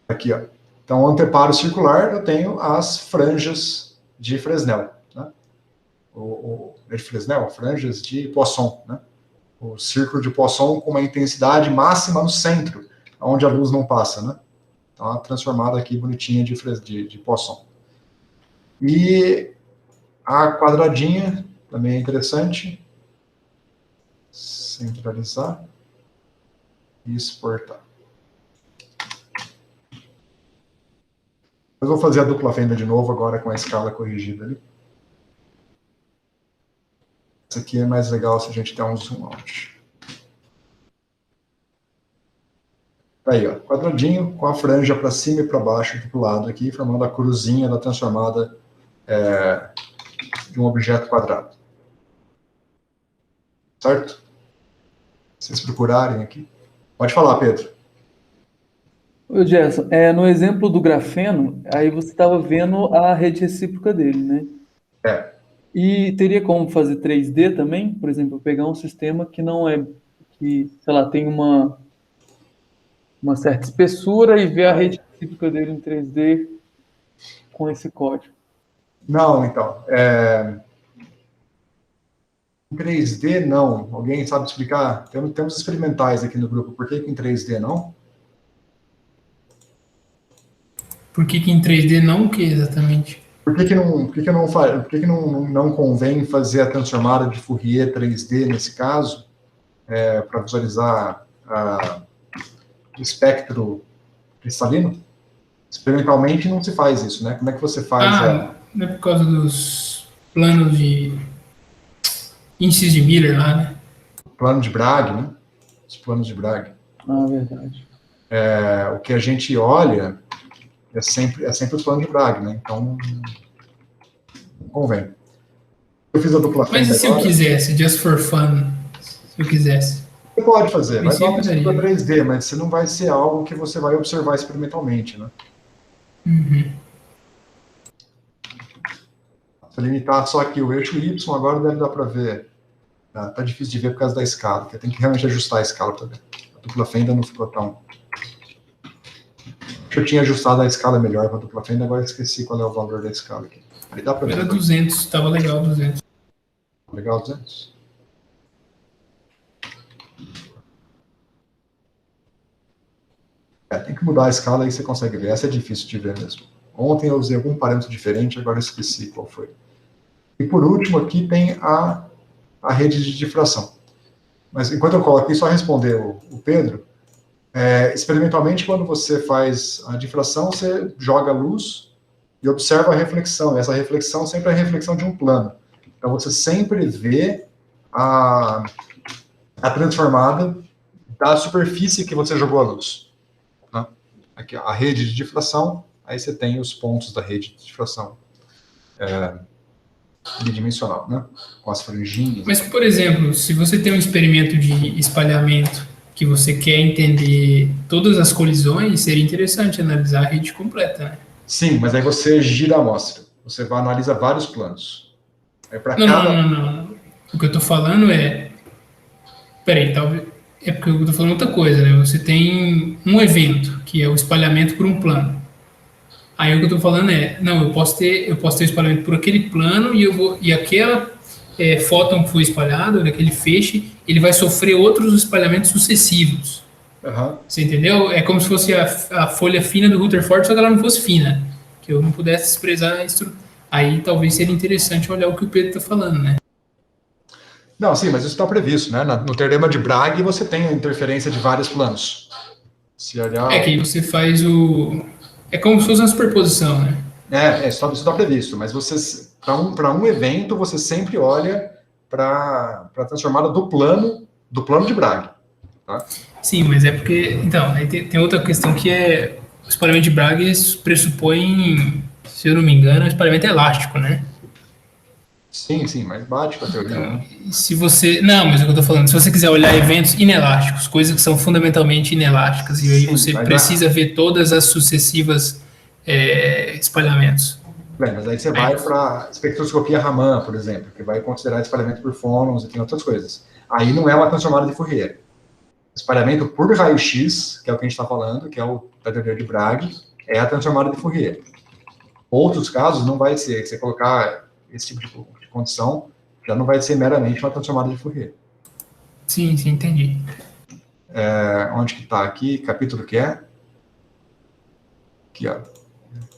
S1: Aqui, ó. Então, o anteparo circular, eu tenho as franjas de Fresnel, né? De Fresnel, franjas de Poisson, né? O círculo de Poisson com uma intensidade máxima no centro, onde a luz não passa, né? Então, a transformada aqui bonitinha de Poisson. E a quadradinha também é interessante. Centralizar e exportar. Eu vou fazer a dupla fenda de novo agora com a escala corrigida ali. Essa aqui é mais legal se a gente der um zoom out. Aí, ó, quadradinho com a franja para cima e para baixo aqui para o lado aqui, formando a cruzinha da transformada de um objeto quadrado. Certo? Se vocês procurarem aqui. Pode falar, Pedro.
S5: Ô, Gerson, no exemplo do grafeno, aí você estava vendo a rede recíproca dele, né? E teria como fazer 3D também? Por exemplo, eu pegar um sistema que não é, que, sei lá, tem uma certa espessura e ver a rede recíproca dele em 3D com esse código.
S1: Não, então. Em 3D, não. Alguém sabe explicar? Temos experimentais aqui no grupo. Por que em 3D não?
S2: Por que em 3D não o que exatamente?
S1: Por que não convém fazer a transformada de Fourier 3D nesse caso, para visualizar o espectro cristalino? Experimentalmente não se faz isso, né? Como é que você faz?
S2: Não é por causa dos planos de índices de Miller lá, né?
S1: Plano de Bragg, né? Os planos de Bragg.
S5: Verdade.
S1: O que a gente olha é sempre o plano de Bragg, né? Então, não convém. Eu fiz a dupla
S2: Mas
S1: fenda
S2: e se
S1: agora.
S2: eu quisesse, just for fun, se eu quisesse?
S1: Você pode fazer, vai dar uma
S2: princípio,
S1: estrutura 3D, mas você não vai ser algo que você vai observar experimentalmente, né?
S2: Uhum.
S1: Se limitar só aqui o eixo Y, agora deve dar para ver. Tá difícil de ver por causa da escala, porque tem que realmente ajustar a escala para ver. A dupla fenda não ficou tão... Eu tinha ajustado a escala melhor para a dupla fenda, agora esqueci qual é o valor da escala aqui. Aí dá para ver.
S2: Era 200, estava legal 200.
S1: Legal, 200. Tem que mudar a escala aí você consegue ver. Essa é difícil de ver mesmo. Ontem eu usei algum parâmetro diferente, agora eu esqueci qual foi. E por último aqui tem a rede de difração. Mas enquanto eu coloco aqui, só responder o Pedro, experimentalmente quando você faz a difração, você joga a luz e observa a reflexão. Essa reflexão sempre é a reflexão de um plano. Então você sempre vê a transformada da superfície que você jogou a luz. Tá? Aqui a rede de difração, aí você tem os pontos da rede de difração bidimensional, né? Com as franjinhas.
S2: Mas, por exemplo, se você tem um experimento de espalhamento que você quer entender todas as colisões, seria interessante analisar a rede completa, né?
S1: Sim, mas aí você gira a amostra. Você vai analisar vários planos. Aí para
S2: Não. O que eu tô falando é... Peraí, talvez... É porque eu tô falando outra coisa, né? Você tem um evento, que é o espalhamento por um plano. Aí o que eu tô falando não, eu posso ter o espalhamento por aquele plano e aquela fóton que foi espalhado, aquele feixe, ele vai sofrer outros espalhamentos sucessivos.
S1: Uhum.
S2: Você entendeu? É como se fosse a folha fina do Rutherford, só que ela não fosse fina. Que eu não pudesse desprezar a estrutura. Aí talvez seria interessante olhar o que o Pedro está falando, né?
S1: Não, sim, mas isso está previsto, né? No teorema de Bragg você tem a interferência de vários planos. Se olhar...
S2: É que aí você faz o... É como se fosse uma superposição, né?
S1: Isso está previsto, mas você, para um evento, você sempre olha para a transformada do plano de Bragg. Tá?
S2: Sim, mas é porque... Então, aí tem outra questão que é... O espalhamento de Bragg pressupõe, se eu não me engano, um espalhamento elástico, né?
S1: Sim, mas bate com a teoria.
S2: Então,
S1: né?
S2: se você... Não, mas é o que eu tô falando. Se você quiser olhar eventos inelásticos, coisas que são fundamentalmente inelásticas, e aí você precisa ver todas as sucessivas espalhamentos.
S1: Bem, mas aí você vai para espectroscopia Raman, por exemplo, que vai considerar espalhamento por fónons e tem outras coisas. Aí não é uma transformada de Fourier. Espalhamento por raio-x, que é o que a gente está falando, que é o da teoria de Bragg, é a transformada de Fourier. Outros casos não vai ser. Se você colocar esse tipo de condição, já não vai ser meramente uma transformada de Fourier.
S2: Sim, entendi.
S1: Onde que está aqui? Capítulo que é? Aqui, ó.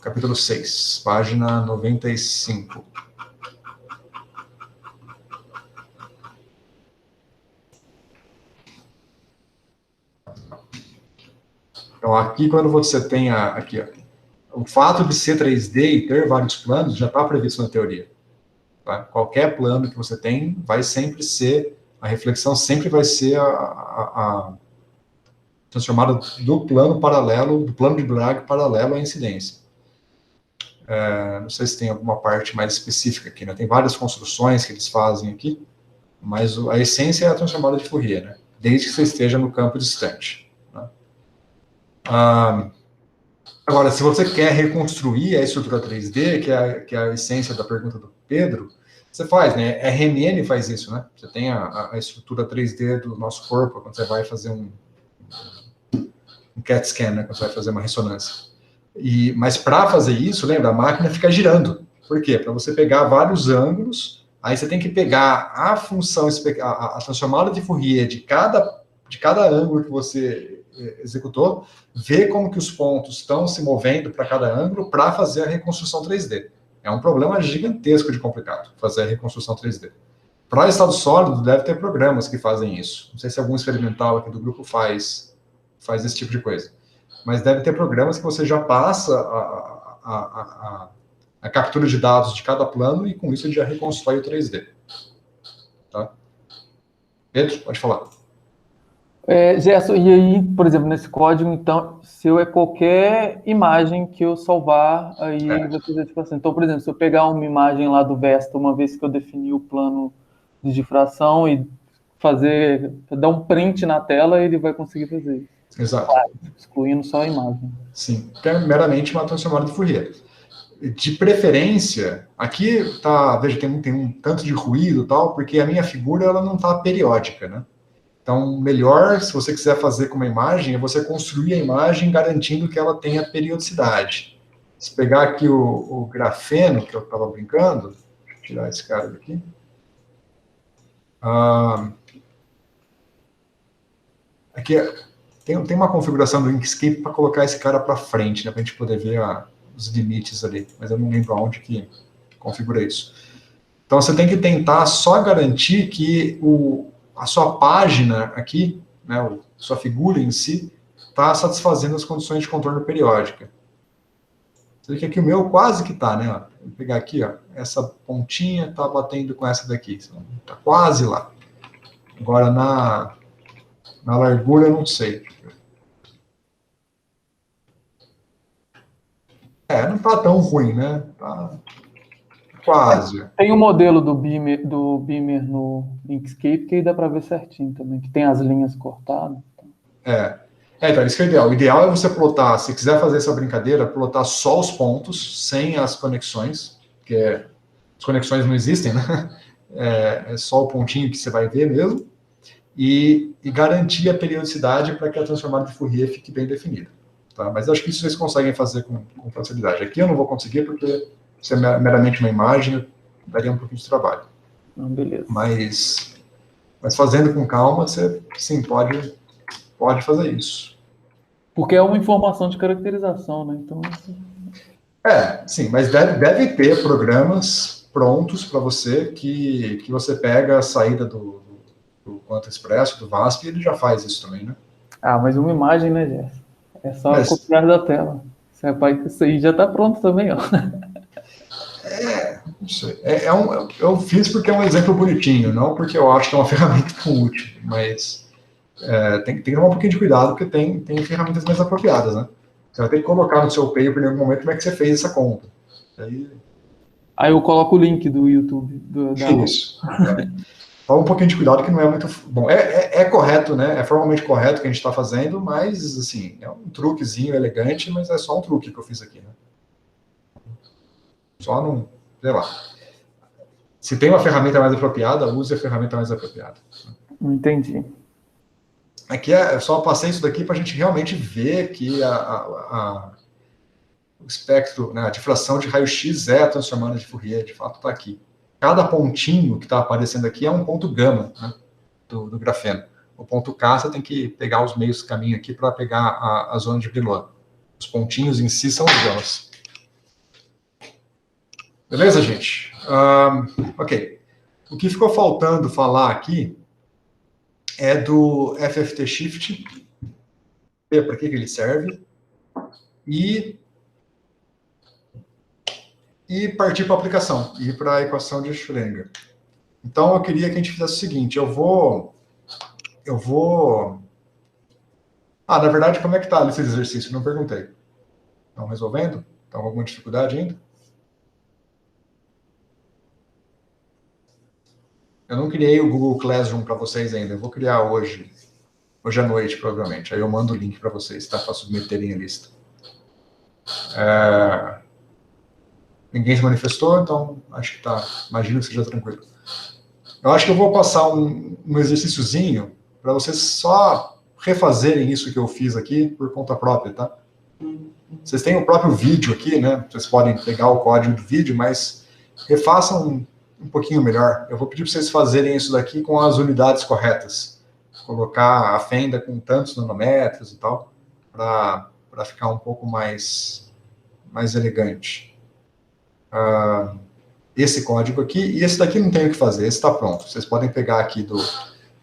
S1: Capítulo 6, página 95. Então, aqui, quando você tem aqui, ó, o fato de ser 3D e ter vários planos já está previsto na teoria. Tá? Qualquer plano que você tem vai sempre ser, a reflexão sempre vai ser a transformada do plano paralelo, do plano de Bragg paralelo à incidência. Não sei se tem alguma parte mais específica aqui, né? Tem várias construções que eles fazem aqui, mas a essência é a transformada de Fourier, né? Desde que você esteja no campo distante. Né? Agora, se você quer reconstruir a estrutura 3D, que é a essência da pergunta do Pedro, você faz, né? A RMN faz isso, né? Você tem a estrutura 3D do nosso corpo, quando você vai fazer um CAT scan, né? Quando você vai fazer uma ressonância. Mas para fazer isso, lembra, a máquina fica girando. Por quê? Para você pegar vários ângulos, aí você tem que pegar a função, a transformada de Fourier de cada ângulo que você executou, ver como que os pontos estão se movendo para cada ângulo para fazer a reconstrução 3D. É um problema gigantesco de complicado, fazer a reconstrução 3D. Para estado sólido, deve ter programas que fazem isso. Não sei se algum experimental aqui do grupo faz esse tipo de coisa. Mas deve ter programas que você já passa a captura de dados de cada plano e com isso ele já reconstrói o 3D. Tá? Pedro, pode falar.
S5: Gerson, e aí, por exemplo, nesse código, então, se eu qualquer imagem que eu salvar, aí vai fazer tipo assim. Então, por exemplo, se eu pegar uma imagem lá do Vesta, uma vez que eu defini o plano de difração e dar um print na tela, ele vai conseguir fazer isso.
S1: Exato.
S5: Excluindo só a imagem.
S1: Sim, que é meramente uma transformada de Fourier. De preferência, aqui tá, veja, tem um tanto de ruído e tal, porque a minha figura ela não está periódica, né? Então, melhor, se você quiser fazer com uma imagem, é você construir a imagem garantindo que ela tenha periodicidade. Se pegar aqui o grafeno, que eu estava brincando, deixa eu tirar esse cara daqui. Aqui tem uma configuração do Inkscape para colocar esse cara para frente, né, para a gente poder ver os limites ali, mas eu não lembro aonde que configura isso. Então, você tem que tentar só garantir que a sua página aqui, né, sua figura em si, está satisfazendo as condições de contorno periódica. Você vê que aqui o meu quase que está, né? Ó. Vou pegar aqui, ó, essa pontinha está batendo com essa daqui, está quase lá. Agora, na largura, eu não sei. Não está tão ruim, né? Tá quase.
S5: Tem o modelo do Beamer no Inkscape que aí dá para ver certinho também, que tem as linhas cortadas.
S1: Então, isso que é o ideal. O ideal é você plotar, se quiser fazer essa brincadeira, plotar só os pontos, sem as conexões, porque as conexões não existem, né? É só o pontinho que você vai ver mesmo, e garantir a periodicidade para que a transformada de Fourier fique bem definida. Tá? Mas acho que isso vocês conseguem fazer com facilidade. Aqui eu não vou conseguir, porque isso é meramente uma imagem, daria um pouquinho de trabalho.
S5: Beleza.
S1: Mas fazendo com calma, você, sim, pode fazer isso.
S5: Porque é uma informação de caracterização, né? Então...
S1: sim, mas deve ter programas prontos para você que você pega a saída do Quanto Expresso, do VASP, e ele já faz isso também, né?
S5: Mas uma imagem, né, Gerson? É só copiar da tela. Isso aí já está pronto também, ó.
S1: Não sei. Eu fiz porque é um exemplo bonitinho, não porque eu acho que é uma ferramenta tão útil, mas tem que tomar um pouquinho de cuidado, porque tem ferramentas mais apropriadas, né? Você vai ter que colocar no seu paper em algum momento como é que você fez essa conta.
S5: Aí eu coloco o link do YouTube.
S1: Isso. Toma um pouquinho de cuidado, que não é muito... Bom, é correto, né? É formalmente correto o que a gente está fazendo, mas, assim, é um truquezinho elegante, mas é só um truque que eu fiz aqui, né? Só não... Sei lá. Se tem uma ferramenta mais apropriada, use a ferramenta mais apropriada.
S5: Entendi.
S1: Aqui eu só passei isso daqui para a gente realmente ver que o espectro, né, a difração de raio-x é a transformada de Fourier, de fato está aqui. Cada pontinho que está aparecendo aqui é um ponto gama, né, do grafeno. O ponto K você tem que pegar os meios caminho aqui para pegar a zona de Brillouin. Os pontinhos em si são os gamas. Beleza, gente? Ok. O que ficou faltando falar aqui é do FFT Shift, ver para que ele serve, e partir para a aplicação, e ir para a equação de Schrödinger. Então, eu queria que a gente fizesse o seguinte, eu vou... na verdade, como é que está a lista de exercício? Não perguntei. Estão resolvendo? Estão com alguma dificuldade ainda? Eu não criei o Google Classroom para vocês ainda, eu vou criar hoje à noite, provavelmente. Aí eu mando o link para vocês, tá? Para submeterem a lista. Ninguém se manifestou, então acho que tá. Imagino que seja tranquilo. Eu acho que eu vou passar um exercíciozinho para vocês só refazerem isso que eu fiz aqui por conta própria, tá? Vocês têm o próprio vídeo aqui, né? Vocês podem pegar o código do vídeo, mas refaçam um pouquinho melhor. Eu vou pedir para vocês fazerem isso daqui com as unidades corretas, colocar a fenda com tantos nanômetros e tal, para ficar um pouco mais elegante. Esse código aqui, e esse daqui não tem o que fazer, esse está pronto. Vocês podem pegar aqui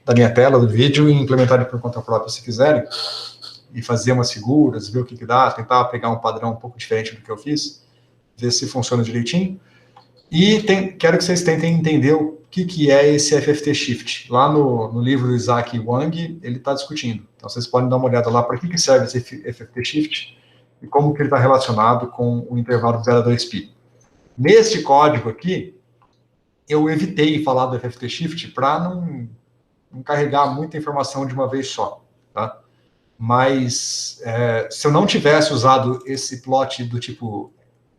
S1: da minha tela, do vídeo, e implementar ele por conta própria se quiserem, e fazer umas figuras, ver o que dá, tentar pegar um padrão um pouco diferente do que eu fiz, ver se funciona direitinho. E quero que vocês tentem entender o que é esse FFT Shift. Lá no livro do Isaac Wang, ele está discutindo. Então, vocês podem dar uma olhada lá para que serve esse FFT Shift e como que ele está relacionado com o intervalo 0 a 2π. Neste código aqui, eu evitei falar do FFT Shift para não carregar muita informação de uma vez só, tá? Mas, se eu não tivesse usado esse plot do tipo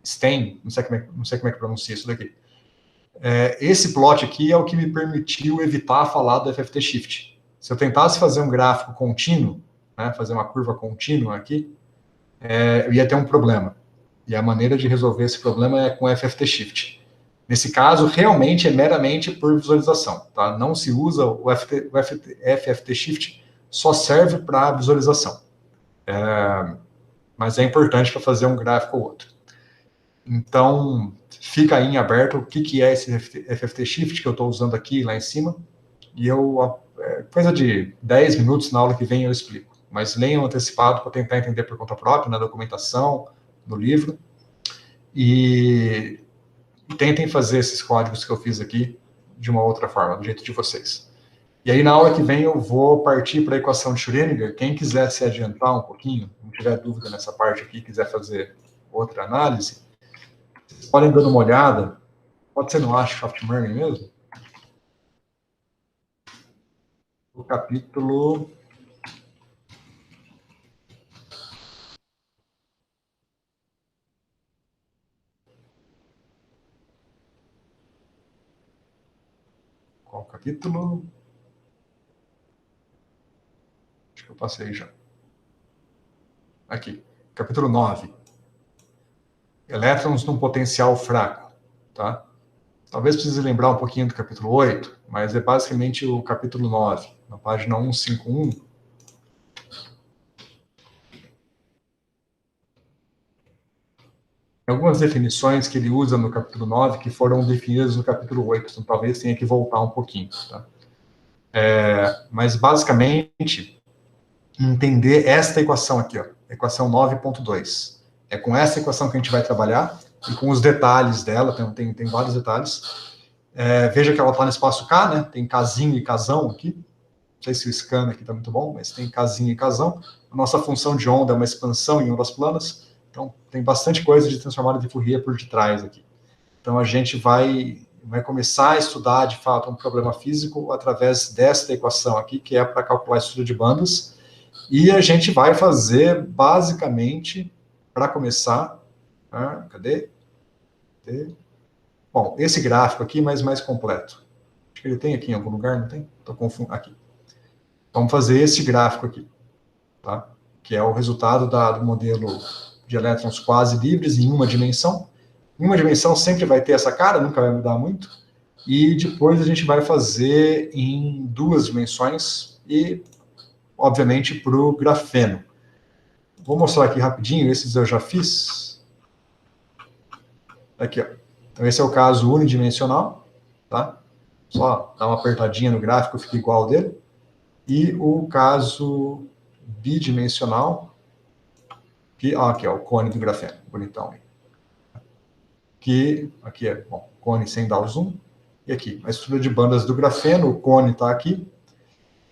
S1: Stein, não sei como é que pronuncia isso daqui, esse plot aqui é o que me permitiu evitar falar do FFT Shift. Se eu tentasse fazer um gráfico contínuo, né, fazer uma curva contínua aqui, eu ia ter um problema. E a maneira de resolver esse problema é com FFT Shift. Nesse caso, realmente é meramente por visualização, tá? Não se usa o FFT Shift, só serve para visualização. Mas é importante para fazer um gráfico ou outro. Então, fica aí em aberto o que é esse FFT Shift que eu estou usando aqui lá em cima. E coisa de 10 minutos na aula que vem eu explico. Mas leiam antecipado para tentar entender por conta própria, na documentação, no livro. E tentem fazer esses códigos que eu fiz aqui de uma outra forma, do jeito de vocês. E aí, na aula que vem, eu vou partir para a equação de Schrödinger. Quem quiser se adiantar um pouquinho, não tiver dúvida nessa parte aqui, quiser fazer outra análise, vocês podem dar uma olhada. Pode ser no Ash-Shaft-Mermin mesmo? O capítulo... Qual capítulo? Acho que eu passei já. Aqui, capítulo 9. Elétrons num potencial fraco, tá? Talvez precise lembrar um pouquinho do capítulo 8, mas é basicamente o capítulo 9, na página 151. Tem algumas definições que ele usa no capítulo 9 que foram definidas no capítulo 8, então talvez tenha que voltar um pouquinho, tá? Mas, basicamente, entender esta equação aqui, ó, equação 9.2. É com essa equação que a gente vai trabalhar, e com os detalhes dela, tem vários detalhes. Veja que ela está no espaço K, né? Tem casinho e casão aqui. Não sei se o scan aqui está muito bom, mas tem casinho e casão. A nossa função de onda é uma expansão em ondas planas, então tem bastante coisa de transformada de Fourier por detrás aqui. Então a gente vai começar a estudar, de fato, um problema físico através desta equação aqui, que é para calcular a estrutura de bandas, e a gente vai fazer, basicamente, para começar, cadê? Bom, esse gráfico aqui, mas mais completo. Acho que ele tem aqui em algum lugar, não tem? Estou confundindo. Aqui. Vamos fazer esse gráfico aqui, tá? Que é o resultado do modelo de elétrons quase livres em uma dimensão. Em uma dimensão sempre vai ter essa cara, nunca vai mudar muito. E depois a gente vai fazer em duas dimensões e, obviamente, para o grafeno. Vou mostrar aqui rapidinho, esses eu já fiz. Aqui, ó. Então, esse é o caso unidimensional, tá? Só dar uma apertadinha no gráfico, fica igual ao dele. E o caso bidimensional, que, aqui é o cone do grafeno, bonitão. Que aqui é, bom, cone sem dar o zoom. E aqui, a estrutura de bandas do grafeno, o cone está aqui.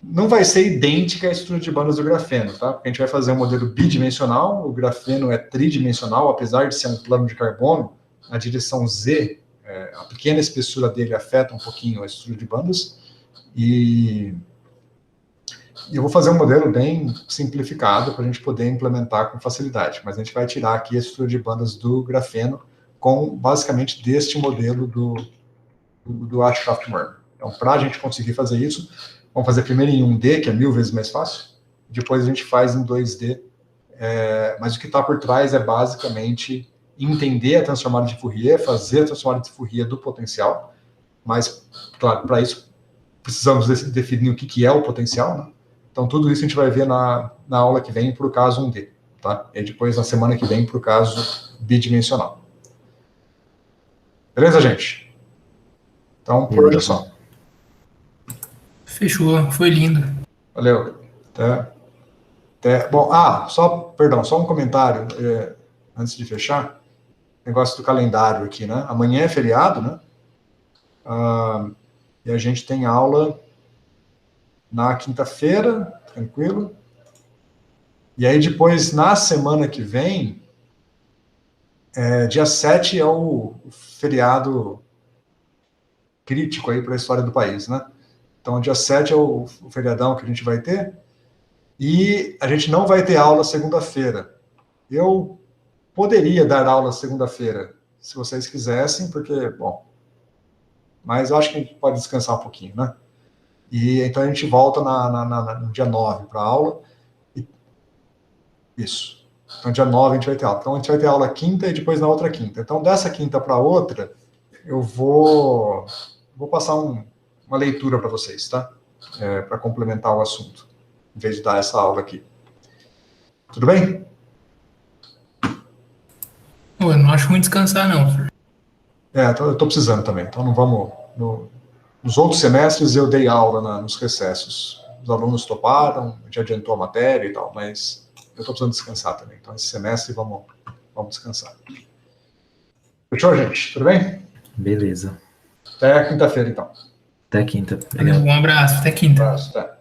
S1: Não vai ser idêntica à estrutura de bandas do grafeno, tá? Porque a gente vai fazer um modelo bidimensional, o grafeno é tridimensional, apesar de ser um plano de carbono, a direção Z, a pequena espessura dele afeta um pouquinho a estrutura de bandas, e eu vou fazer um modelo bem simplificado para a gente poder implementar com facilidade, mas a gente vai tirar aqui a estrutura de bandas do grafeno com, basicamente, deste modelo do Ash-Shaft-Mermin. Então, para a gente conseguir fazer isso, vamos fazer primeiro em 1D, que é 1000 vezes mais fácil, depois a gente faz em 2D, mas o que está por trás é, basicamente, entender a transformada de Fourier, fazer a transformada de Fourier do potencial, mas, claro, para isso precisamos definir o que é o potencial, né? Então, tudo isso a gente vai ver na aula que vem para o caso 1D, tá? E depois, na semana que vem, para o caso bidimensional. Beleza, gente? Então, por hoje é só.
S2: Fechou, foi lindo.
S1: Valeu. Bom, perdão, só um comentário antes de fechar. Negócio do calendário aqui, né? Amanhã é feriado, né? E a gente tem aula na quinta-feira, tranquilo. E aí depois, na semana que vem, dia 7 é o feriado crítico aí para a história do país, né? Então, dia 7 é o feriadão que a gente vai ter. E a gente não vai ter aula segunda-feira. Eu poderia dar aula segunda-feira, se vocês quisessem, porque, bom... Mas eu acho que a gente pode descansar um pouquinho, né? E então a gente volta no dia 9 para a aula. Isso. Então, dia 9 a gente vai ter aula. Então, a gente vai ter aula quinta e depois na outra quinta. Então, dessa quinta para outra, eu vou passar uma leitura para vocês, tá? Para complementar o assunto, em vez de dar essa aula aqui. Tudo bem?
S2: Pô, eu não acho ruim descansar, não, Fer.
S1: Eu estou precisando também. Então, não vamos... Nos outros semestres, eu dei aula nos recessos. Os alunos toparam, a gente adiantou a matéria e tal, mas eu estou precisando descansar também. Então, esse semestre, vamos descansar. Fechou, gente? Tudo bem?
S3: Beleza.
S1: Até quinta-feira, então.
S3: Até quinta.
S2: Um abraço, até quinta.
S1: Um abraço, até.